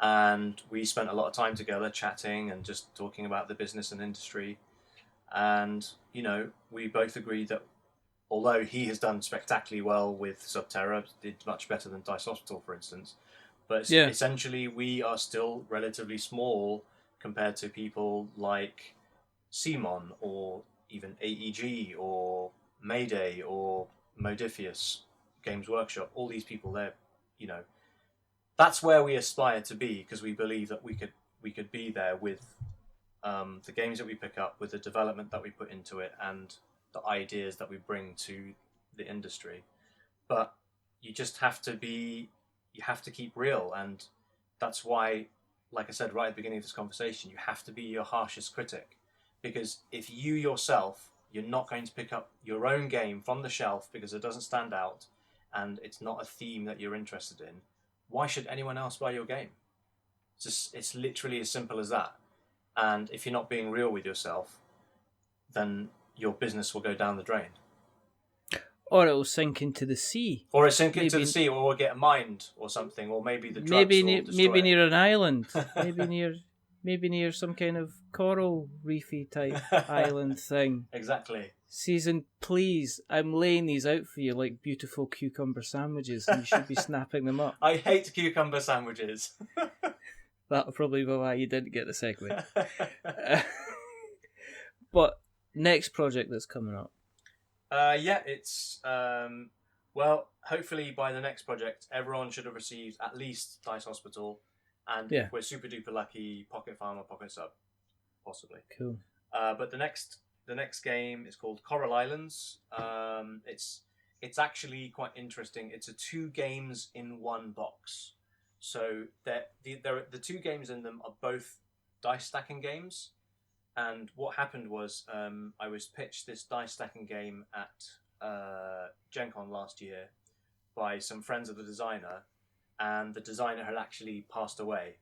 B: and we spent a lot of time together chatting and just talking about the business and industry. And we both agreed that although he has done spectacularly well with Subterra, did much better than Dice Hospital, for instance, but essentially we are still relatively small compared to people like Simon or even AEG or Mayday or Modifius, Games Workshop. All these people, that's where we aspire to be, because we believe that we could be there with the games that we pick up, with the development that we put into it, and the ideas that we bring to the industry. But you just have to keep real, and that's why, like I said right at the beginning of this conversation, you have to be your harshest critic, because if you're not going to pick up your own game from the shelf because it doesn't stand out and it's not a theme that you're interested in, why should anyone else buy your game? It's literally as simple as that. And if you're not being real with yourself, then your business will go down the drain.
A: Or it'll sink into the sea.
B: Or it'll sink into the sea, or we'll get mined or something, or maybe the drugs will destroy
A: maybe
B: it.
A: near an island. maybe near some kind of coral reefy type island thing.
B: Exactly.
A: Season, please, I'm laying these out for you like beautiful cucumber sandwiches, and you should be snapping them up.
B: I hate cucumber sandwiches.
A: That'll probably be why you didn't get the segue. But next project that's coming up.
B: It's well, hopefully by the next project, everyone should have received at least Dice Hospital, and if we're super duper lucky, Pocket Pharma, Pocket Sub, possibly.
A: Cool.
B: But the next game is called Coral Islands. It's actually quite interesting. It's a 2 games in 1 box. So the 2 games in them are both dice stacking games. And what happened was I was pitched this dice stacking game at Gen Con last year by some friends of the designer, and the designer had actually passed away.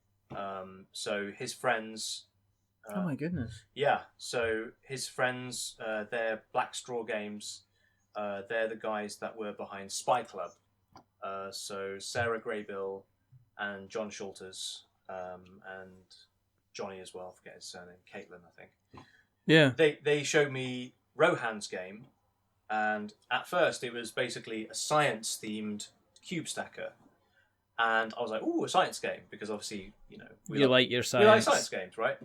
B: So his friends...
A: oh my goodness.
B: Yeah, so his friends, they're Black Straw Games. They're the guys that were behind Spy Club. So Sarah Graybill and John Schulters, and Johnny as well, I forget his surname, Caitlin, I think.
A: Yeah.
B: They showed me Rohan's game, And at first, it was basically a science-themed cube stacker. And I was like, "Ooh, a science game!" Because obviously,
A: you like your
B: we like
A: science.
B: science games, right?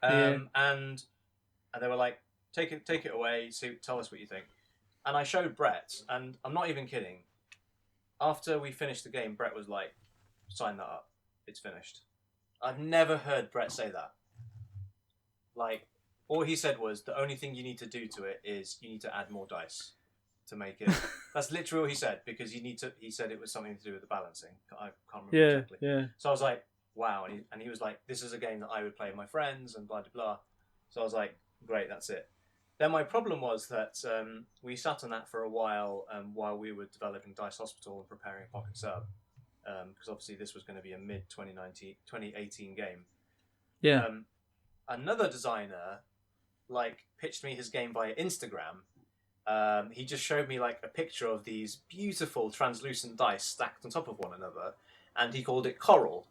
A: Yeah.
B: And they were like, "Take it away. Tell us what you think." And I showed Brett, and I'm not even kidding. After we finished the game, Brett was like, "Sign that up. It's finished." I've never heard Brett say that. Like, all he said was, "The only thing you need to do to it is you need to add more dice to make it." That's literally what he said, because you need to. He said it was something to do with the balancing. I can't remember exactly.
A: Yeah.
B: So I was like, "Wow!" And he was like, "This is a game that I would play with my friends," and blah blah blah. So I was like, "Great, that's it." Then my problem was that we sat on that for a while we were developing Dice Hospital and preparing Pocket Sub, because obviously this was going to be a mid 2018 game.
A: Yeah.
B: Another designer pitched me his game via Instagram. He just showed me a picture of these beautiful translucent dice stacked on top of one another, and he called it Coral.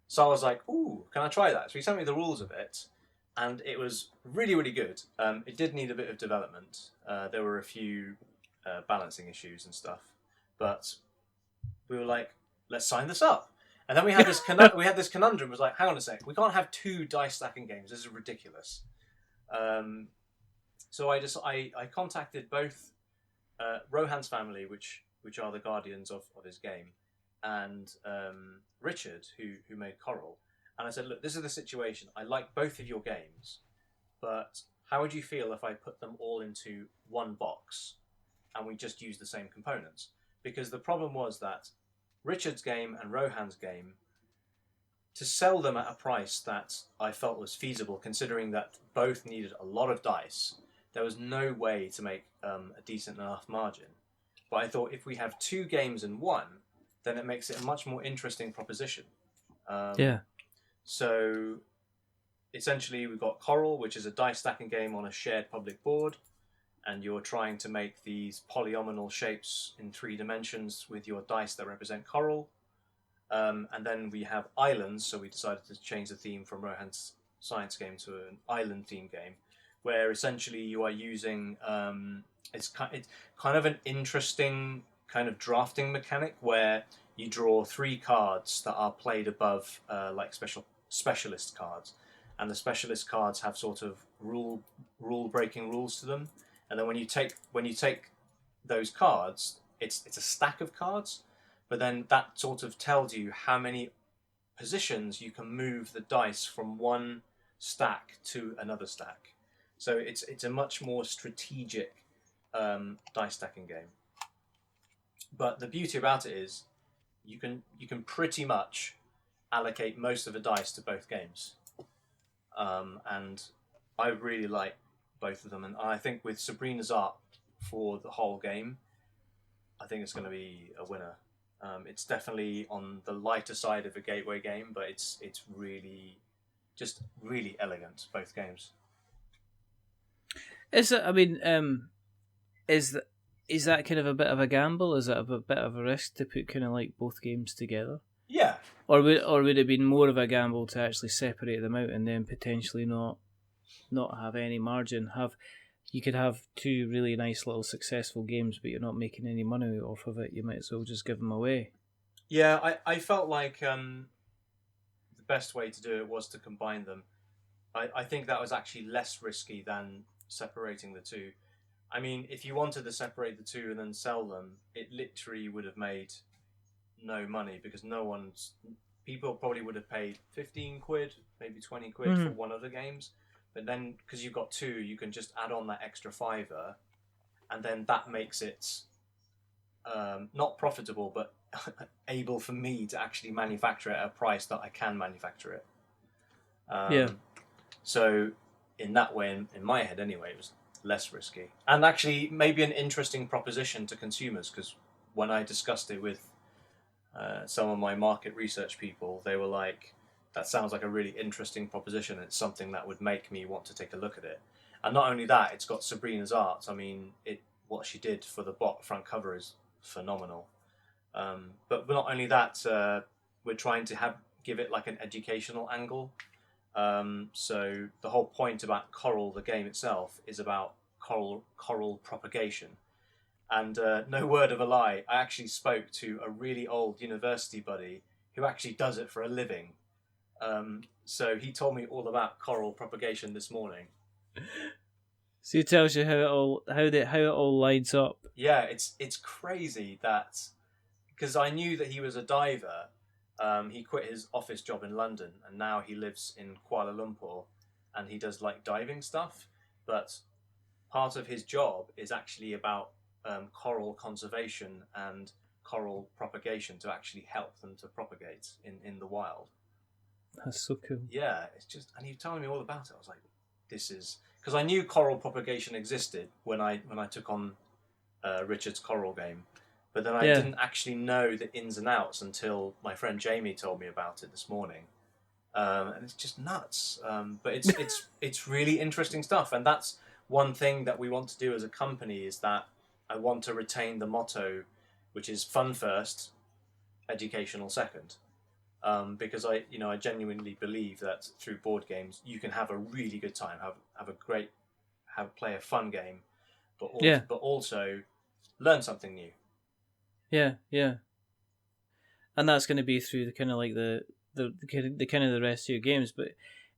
B: So I was like, "Ooh, can I try that?" So he sent me the rules of it, and it was really, really good. It did need a bit of development. There were a few balancing issues and stuff, but we were like, "Let's sign this up." And then we had this conundrum. It was like, "Hang on a sec, we can't have 2 dice stacking games. This is ridiculous." So I contacted both Rohan's family, which are the guardians of his game, and Richard, who made Coral, and I said, "Look, this is the situation. I like both of your games, but how would you feel if I put them all into one box and we just use the same components?" Because the problem was that Richard's game and Rohan's game, to sell them at a price that I felt was feasible, considering that both needed a lot of dice, there was no way to make a decent enough margin. But I thought, if we have 2 games in one, then it makes it a much more interesting proposition. So essentially, we've got Coral, which is a dice stacking game on a shared public board, and you're trying to make these polyomino shapes in 3 dimensions with your dice that represent Coral. And then we have Islands, so we decided to change the theme from Rohan's science game to an island theme game, where essentially you are using it's kind of an interesting kind of drafting mechanic where you draw 3 cards that are played above specialist cards, and the specialist cards have sort of rule breaking rules to them. And then when you take those cards, it's a stack of cards, but then that sort of tells you how many positions you can move the dice from one stack to another stack. So it's a much more strategic dice stacking game. But the beauty about it is you can pretty much allocate most of the dice to both games, and I really like both of them. And I think with Sabrina's art for the whole game, I think it's going to be a winner. It's definitely on the lighter side of a gateway game, but it's really just really elegant, both games.
A: Is it? I mean, is that kind of a bit of a gamble? Is it a bit of a risk to put kind of like both games together?
B: Yeah.
A: Or would it have been more of a gamble to actually separate them out and then potentially not have any margin? You could have 2 really nice little successful games, but you're not making any money off of it. You might as well just give them away.
B: Yeah, I felt like the best way to do it was to combine them. I think that was actually less risky than separating the 2. I mean, if you wanted to separate the 2 and then sell them, it literally would have made no money, because people probably would have paid 15 quid, maybe 20 quid for one of the games. But then, because you've got 2, you can just add on that extra £5, and then that makes it not profitable, but able for me to actually manufacture it at a price that I can manufacture it. So in that way, in my head anyway, it was less risky. And actually maybe an interesting proposition to consumers, because when I discussed it with some of my market research people, they were like, "That sounds like a really interesting proposition. It's something that would make me want to take a look at it." And not only that, it's got Sabrina's art. I mean, what she did for the front cover is phenomenal. But not only that, we're trying to give it like an educational angle. So the whole point about Coral, the game itself, is about coral propagation. And no word of a lie, I actually spoke to a really old university buddy who actually does it for a living. So he told me all about coral propagation this morning.
A: So it tells you how it all lines up.
B: Yeah, it's crazy that, because I knew that he was a diver. He quit his office job in London and now he lives in Kuala Lumpur, and he does like diving stuff. But part of his job is actually about coral conservation and coral propagation to actually help them to propagate in the wild.
A: That's so cool.
B: Yeah, it's just, and he was telling me all about it. I was like, this is, because I knew coral propagation existed when I took on Richard's coral game, but then I didn't actually know the ins and outs until my friend Jamie told me about it this morning, and it's just nuts. But it's really interesting stuff, and that's one thing that we want to do as a company, is that I want to retain the motto, which is fun first, educational second. Because I genuinely believe that through board games you can have a really good time, play a fun game, but also learn something new.
A: Yeah, yeah. And that's going to be through the kind of like the kind of the rest of your games. But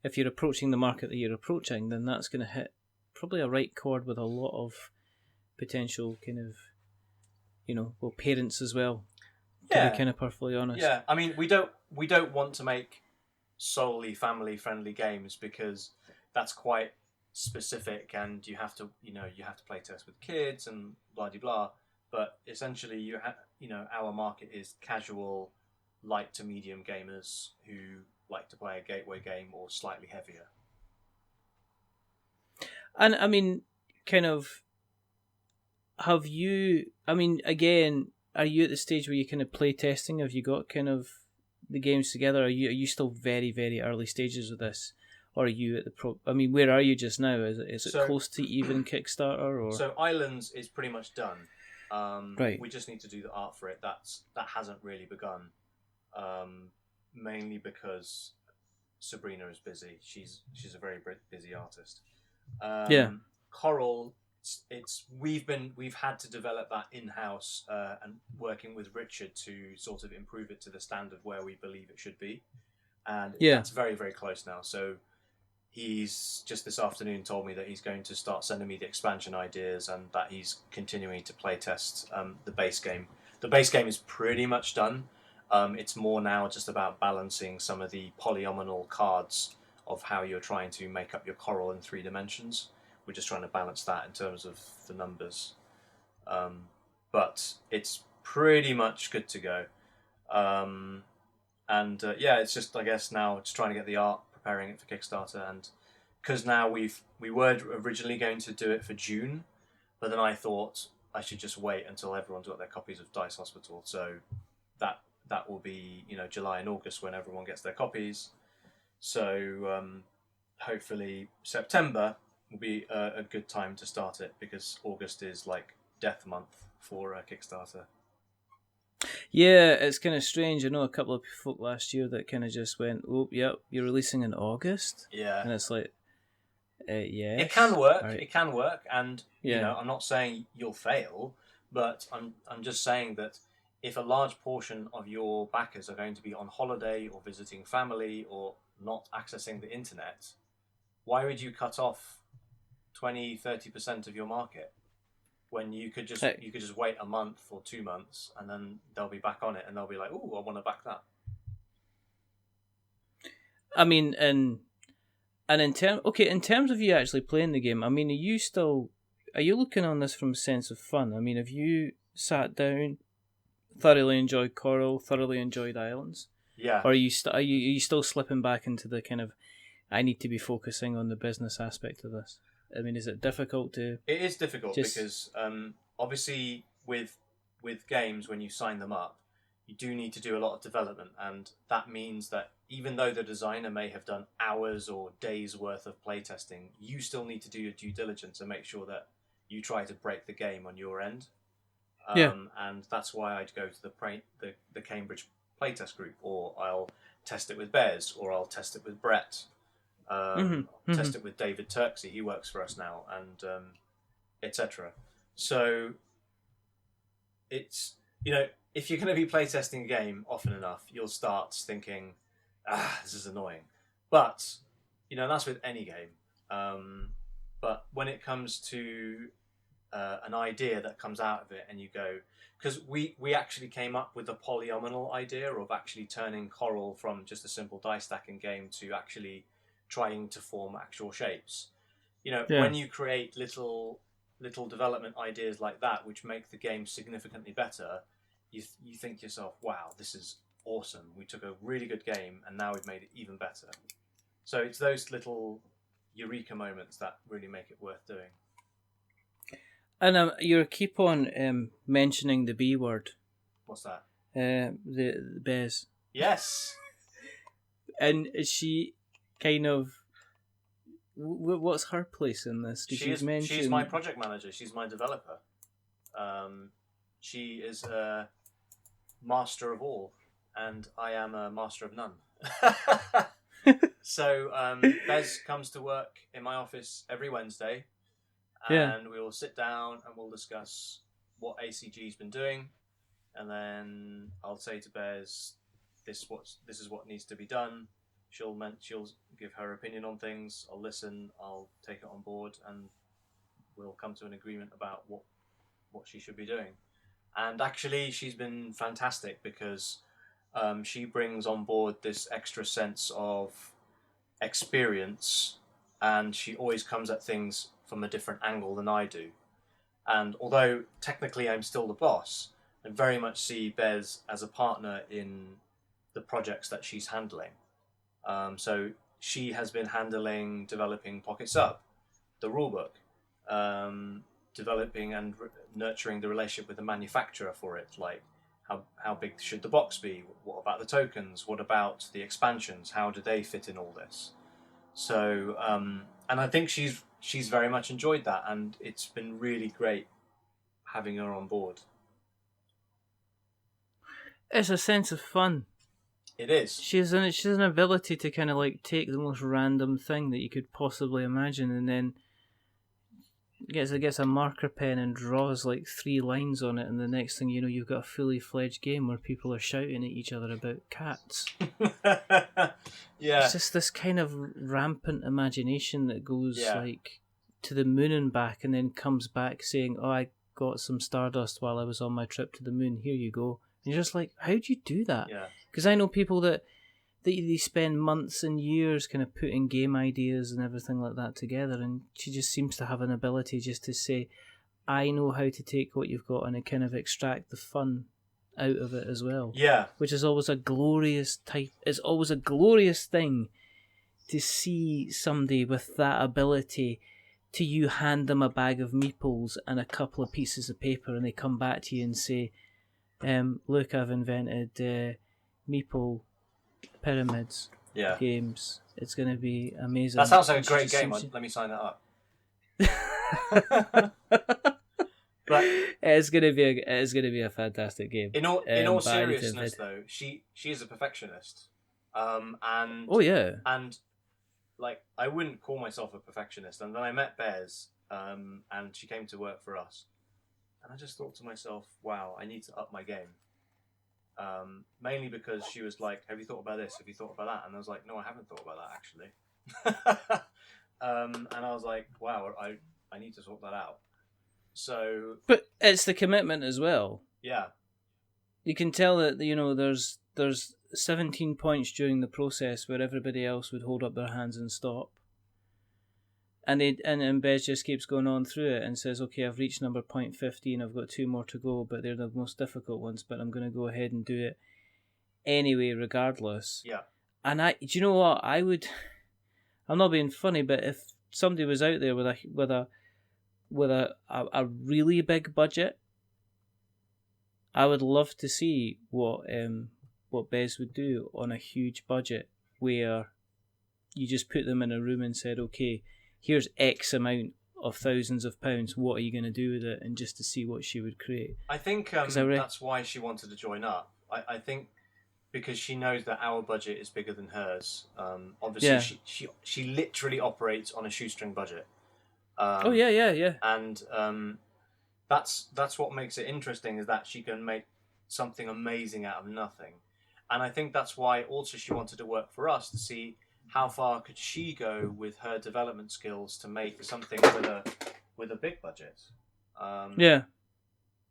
A: if you're approaching the market that you're approaching, then that's going to hit probably a right chord with a lot of potential kind of, parents as well. To be kind of perfectly honest.
B: Yeah, I mean, we don't want to make solely family-friendly games, because that's quite specific, and you have to play test with kids and blah blah blah. But essentially, our market is casual, light to medium gamers who like to play a gateway game or slightly heavier.
A: And I mean, kind of, have you? I mean, again, are you at the stage where you kind of play testing? Have you got kind of the games together? Are you still very, very early stages of this, or are you at the pro? I mean, where are you just now? Is it close to even Kickstarter? Or
B: so Islands is pretty much done.
A: Right.
B: We just need to do the art for it. That hasn't really begun, mainly because Sabrina is busy. She's a very busy artist. Coral. We've had to develop that in-house and working with Richard to sort of improve it to the standard where we believe it should be, and that's very, very close now. So he's just this afternoon told me that he's going to start sending me the expansion ideas, and that he's continuing to play test the base game. The base game is pretty much done. It's more now just about balancing some of the polyominoal cards of how you're trying to make up your coral in 3 dimensions. We're just trying to balance that in terms of the numbers. But it's pretty much good to go. It's just, I guess, now just trying to get the art, preparing it for Kickstarter. And because now we were originally going to do it for June, but then I thought I should just wait until everyone's got their copies of Dice Hospital. So that will be, July and August when everyone gets their copies. So hopefully September will be a good time to start it, because August is like death month for Kickstarter.
A: Yeah, it's kind of strange. I know a couple of folk last year that kind of just went, "Oh, yep, you're releasing in August."
B: Yeah,
A: and it's like, yeah,
B: it can work. Right. It can work, and
A: yeah.
B: I'm not saying you'll fail, but I'm just saying that if a large portion of your backers are going to be on holiday or visiting family or not accessing the internet, why would you cut off 20-30% of your market when you could just wait a month or 2 months, and then they'll be back on it and they'll be like, "Oh, I want to back that."
A: I mean, in terms of you actually playing the game, I mean, are you looking on this from a sense of fun? I mean, have you sat down, thoroughly enjoyed Coral, thoroughly enjoyed Islands?
B: Yeah.
A: Or are you still slipping back into the kind of, I need to be focusing on the business aspect of this? I mean, is it difficult to...
B: It is difficult because obviously with games, when you sign them up, you do need to do a lot of development, and that means that even though the designer may have done hours or days worth of playtesting, you still need to do your due diligence and make sure that you try to break the game on your end. And that's why I'd go to the Cambridge playtest group, or I'll test it with Bez, or I'll test it with Brett. Test it with David Turksey, he works for us now, and etc. So it's, if you're going to be playtesting a game often enough, you'll start thinking, this is annoying. But, that's with any game. But when it comes to an idea that comes out of it and you go, because we actually came up with a polyominoal idea of actually turning Coral from just a simple dice stacking game to actually trying to form actual shapes. When you create little development ideas like that, which make the game significantly better, you think to yourself, wow, this is awesome. We took a really good game and now we've made it even better. So it's those little eureka moments that really make it worth doing.
A: And you keep on mentioning the B word.
B: What's that?
A: The Bez.
B: Yes.
A: And she kind of... What's her place in this?
B: She's my project manager. She's my developer. She is a master of all, and I am a master of none. So Bez comes to work in my office every Wednesday, and we will sit down and we'll discuss what ACG's been doing, and then I'll say to Bez, this is what needs to be done. She'll give her opinion on things. I'll listen. I'll take it on board, and we'll come to an agreement about what she should be doing. And actually, she's been fantastic because she brings on board this extra sense of experience, and she always comes at things from a different angle than I do. And although technically I'm still the boss, I very much see Bez as a partner in the projects that she's handling. So she has been developing Pocket Sub, the rulebook, developing and nurturing the relationship with the manufacturer for it, like how big should the box be? What about the tokens? What about the expansions? How do they fit in all this? So, and I think she's very much enjoyed that, and it's been really great having her on board.
A: It's a sense of fun.
B: It is.
A: She has an ability to kind of like take the most random thing that you could possibly imagine, and then gets a marker pen and draws like 3 lines on it, and the next thing you know, you've got a fully fledged game where people are shouting at each other about cats.
B: Yeah.
A: It's just this kind of rampant imagination that goes like to the moon and back, and then comes back saying, "Oh, I got some stardust while I was on my trip to the moon. Here you go." And you're just like, how do you do that?
B: Yeah.
A: Because I know people that they spend months and years kind of putting game ideas and everything like that together, and she just seems to have an ability just to say, I know how to take what you've got and kind of extract the fun out of it as well.
B: Yeah.
A: Which is always a glorious it's always a glorious thing to see somebody with that ability to you hand them a bag of meeples and a couple of pieces of paper, and they come back to you and say, look, I've invented meeple pyramids games. It's going to be amazing.
B: That sounds like a great game. Let me sign that up. But
A: it's going to be a fantastic game.
B: In all seriousness, though, she is a perfectionist. And and like I wouldn't call myself a perfectionist. And then I met Bez, and she came to work for us. And I just thought to myself, wow, I need to up my game. Mainly because she was like, have you thought about this? Have you thought about that? And I was like, no, I haven't thought about that, actually. And I was like, wow, I need to sort that out. So,
A: but it's the commitment as well.
B: Yeah. You
A: can tell that, there's 17 points during the process where everybody else would hold up their hands and stop. And Bez just keeps going on through it and says, okay, I've reached number 15, I've got 2 more to go, but they're the most difficult ones, but I'm going to go ahead and do it anyway, regardless.
B: Yeah.
A: And do you know what? I'm not being funny, but if somebody was out there with a really big budget, I would love to see what Bez would do on a huge budget, where you just put them in a room and said, okay, here's X amount of thousands of pounds, what are you going to do with it? And just to see what she would create.
B: I think that's why she wanted to join up. I think because she knows that our budget is bigger than hers. Obviously, she literally operates on a shoestring budget.
A: Yeah.
B: And that's what makes it interesting, is that she can make something amazing out of nothing. And I think that's why also she wanted to work for us, to see how far could she go with her development skills to make something with a big budget.
A: Yeah.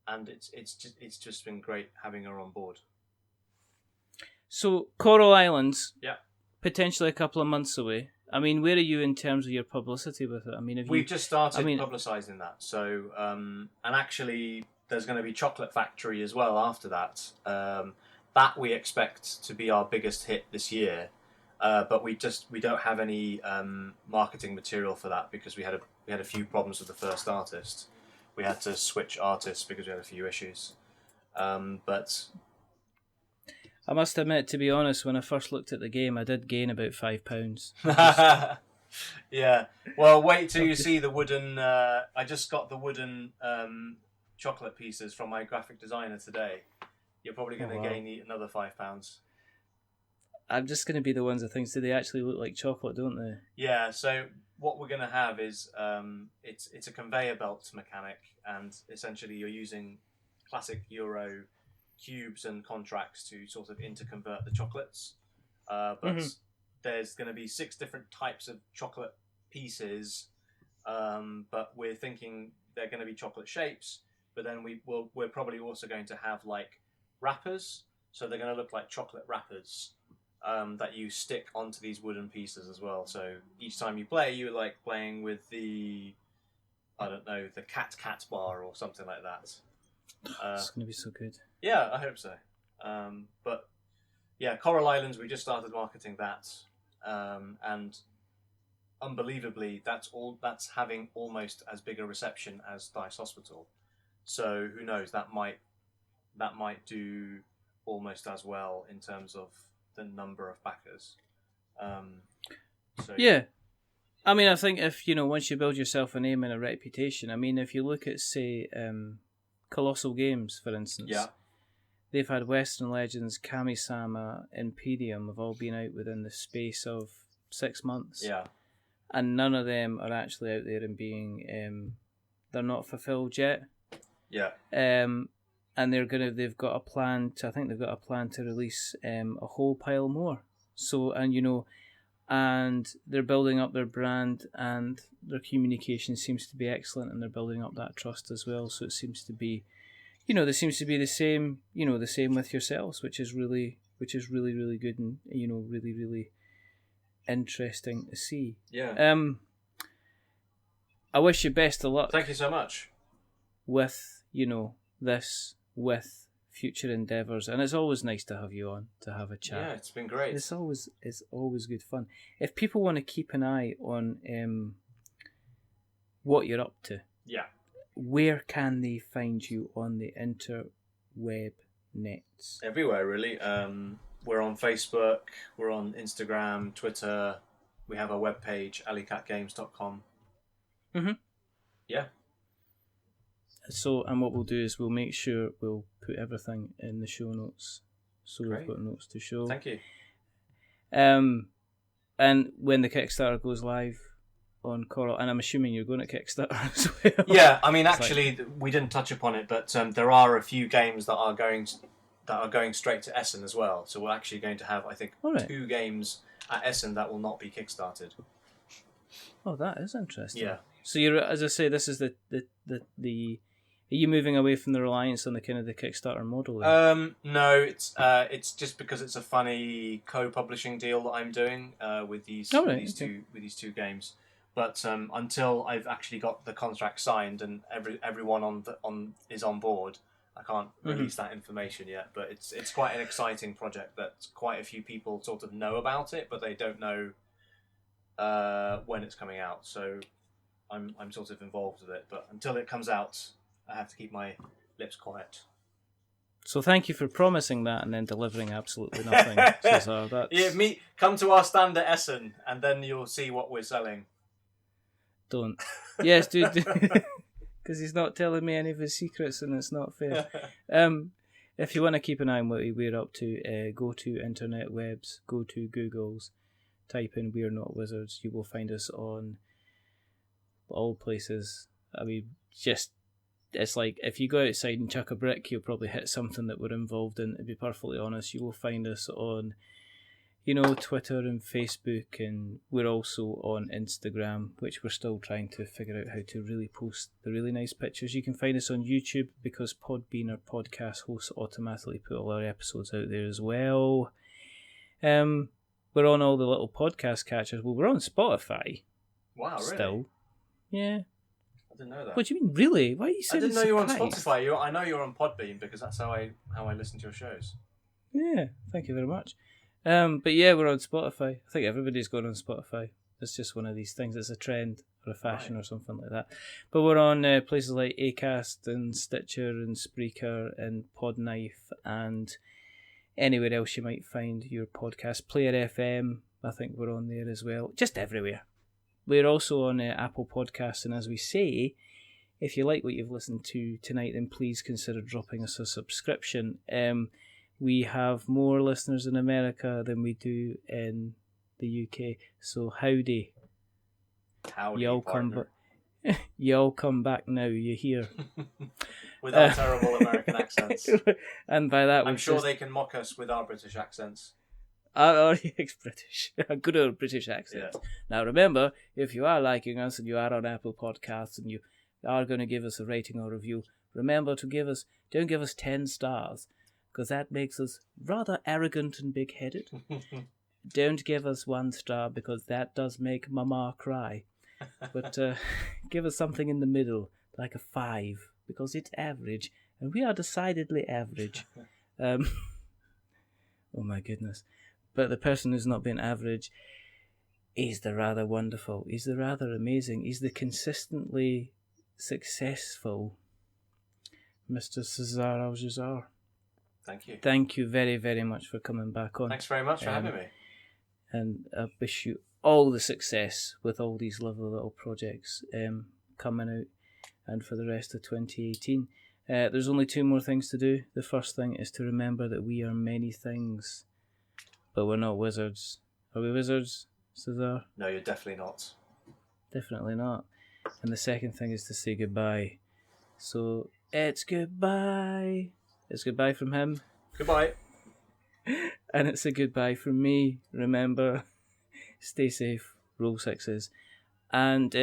B: And it's just been great having her on board.
A: So Coral Islands,
B: yeah,
A: potentially a couple of months away. I mean, where are you in terms of your publicity with it? I mean,
B: we've just started publicising that. So, and actually, there's going to be Chocolate Factory as well after that. That we expect to be our biggest hit this year. But we don't have any marketing material for that, because we had a few problems with the first artist. We had to switch artists because we had a few issues. But
A: I must admit, to be honest, when I first looked at the game, I did gain about £5.
B: Yeah. Well, wait till you see the wooden. I just got the wooden chocolate pieces from my graphic designer today. You're probably going to gain another £5.
A: I'm just going to be the ones that thinks, do they actually look like chocolate, don't they?
B: Yeah, so what we're going to have is it's a conveyor belt mechanic, and essentially you're using classic Euro cubes and contracts to sort of interconvert the chocolates. But there's going to be 6 different types of chocolate pieces, but we're thinking they're going to be chocolate shapes, but then we're probably also going to have like wrappers, so they're going to look like chocolate wrappers. That you stick onto these wooden pieces as well. So each time you play, you're like playing with the cat bar or something like that.
A: It's going to be so good.
B: Yeah, I hope so. But yeah, Coral Islands, we just started marketing that, and unbelievably, that's having almost as big a reception as Dice Hospital. So who knows? That might do almost as well in terms of the number of backers.
A: Yeah. I mean, I think if, once you build yourself a name and a reputation, I mean, if you look at, say, Colossal Games, for instance, they've had Western Legends, Kami-sama, Imperium have all been out within the space of 6 months.
B: Yeah.
A: And none of them are actually out there and being, they're not fulfilled yet.
B: Yeah.
A: And they've got a plan to release a whole pile more. So, and they're building up their brand, and their communication seems to be excellent, and they're building up that trust as well. So it seems to be, there seems to be the same with yourselves, which is really, really good, and really, really interesting to see.
B: Yeah.
A: I wish you best of luck.
B: Thank you so much.
A: With this, with future endeavours, and it's always nice to have you on to have a chat.
B: Yeah, it's been great.
A: It's always good fun. If people want to keep an eye on what you're up to, where can they find you on the interweb nets?
B: Everywhere, really. We're on Facebook, we're on Instagram, Twitter. We have a webpage, alleycatgames.com. Yeah.
A: So, and what we'll do is we'll make sure we'll put everything in the show notes, so Great. We've got notes to show.
B: Thank you.
A: And when the Kickstarter goes live on Coral, and I'm assuming you're going to Kickstarter as well.
B: Yeah, I mean, actually, we didn't touch upon it, but there are a few games that are going straight to Essen as well. So we're actually going to have, I think, 2 games at Essen that will not be Kickstarted.
A: Oh, that is interesting.
B: Yeah.
A: So you're, as I say, this is the Are you moving away from the reliance on the kind of the Kickstarter model?
B: No, it's just because it's a funny co-publishing deal that I'm doing with these two games. But until I've actually got the contract signed and everyone is on board, I can't release that information yet. But it's quite an exciting project that quite a few people sort of know about it, but they don't know when it's coming out. So I'm sort of involved with it. But until it comes out, I have to keep my lips quiet.
A: So thank you for promising that and then delivering absolutely nothing. Caezar.
B: Yeah, come to our stand at Essen and then you'll see what we're selling.
A: Don't. Yes, dude. Because he's not telling me any of his secrets and it's not fair. If you want to keep an eye on what we're up to, go to internet webs, go to Google's, type in We're Not Wizards. You will find us on all places. I mean, just it's like if you go outside and chuck a brick, you'll probably hit something that we're involved in. To be perfectly honest, you will find us on, Twitter and Facebook, and we're also on Instagram, which we're still trying to figure out how to really post the really nice pictures. You can find us on YouTube because Podbean, our podcast hosts, automatically put all our episodes out there as well. We're on all the little podcast catchers. Well, we're on Spotify.
B: Wow, really?
A: Still. Yeah.
B: I didn't know that.
A: What do you mean, really? Why are you saying
B: I didn't know you were on
A: surprised?
B: Spotify. I know you're on Podbean because that's how I listen to your shows.
A: Yeah, thank you very much. But yeah, we're on Spotify. I think everybody's going on Spotify. It's just one of these things. It's a trend or a fashion or something like that. But we're on places like Acast and Stitcher and Spreaker and Podknife and anywhere else you might find your podcast. Player FM, I think we're on there as well. Just everywhere. We're also on Apple Podcasts, and as we say, if you like what you've listened to tonight, then please consider dropping us a subscription. We have more listeners in America than we do in the UK, so howdy.
B: Howdy,
A: y'all
B: partner.
A: Y'all come back now, you hear?
B: With our terrible American accents.
A: And by that,
B: I'm sure they can mock us with our British accents.
A: Our British, a good old British accent.
B: Yeah.
A: Now remember, if you are liking us and you are on Apple Podcasts and you are going to give us a rating or review, remember to don't give us 10 stars, because that makes us rather arrogant and big-headed. Don't give us 1 star, because that does make Mama cry. But give us something in the middle, like a 5, because it's average, and we are decidedly average. Oh my goodness. But the person who's not been average, he's the rather wonderful, he's the rather amazing, he's the consistently successful Mr. Caezar Al-Jassar.
B: Thank you.
A: Thank you very, very much for coming back on.
B: Thanks very much for having me.
A: And I wish you all the success with all these lovely little projects coming out and for the rest of 2018. There's only 2 more things to do. The first thing is to remember that we are many things, but we're not wizards. Are we wizards, Caezar?
B: No, you're definitely not. Definitely
A: not. And the second thing is to say goodbye. So, it's goodbye. It's goodbye from him.
B: Goodbye.
A: And it's a goodbye from me. Remember, stay safe, roll 6s. And,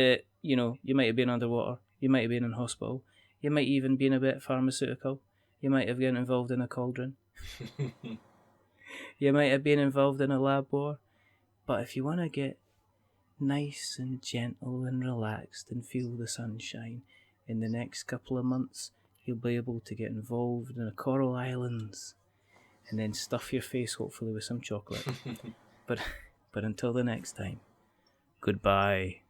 A: you might have been underwater. You might have been in hospital. You might even been a bit pharmaceutical. You might have been involved in a cauldron. You might have been involved in a lab war. But if you want to get nice and gentle and relaxed and feel the sunshine in the next couple of months, you'll be able to get involved in the Coral Islands and then stuff your face, hopefully, with some chocolate. But until the next time, goodbye.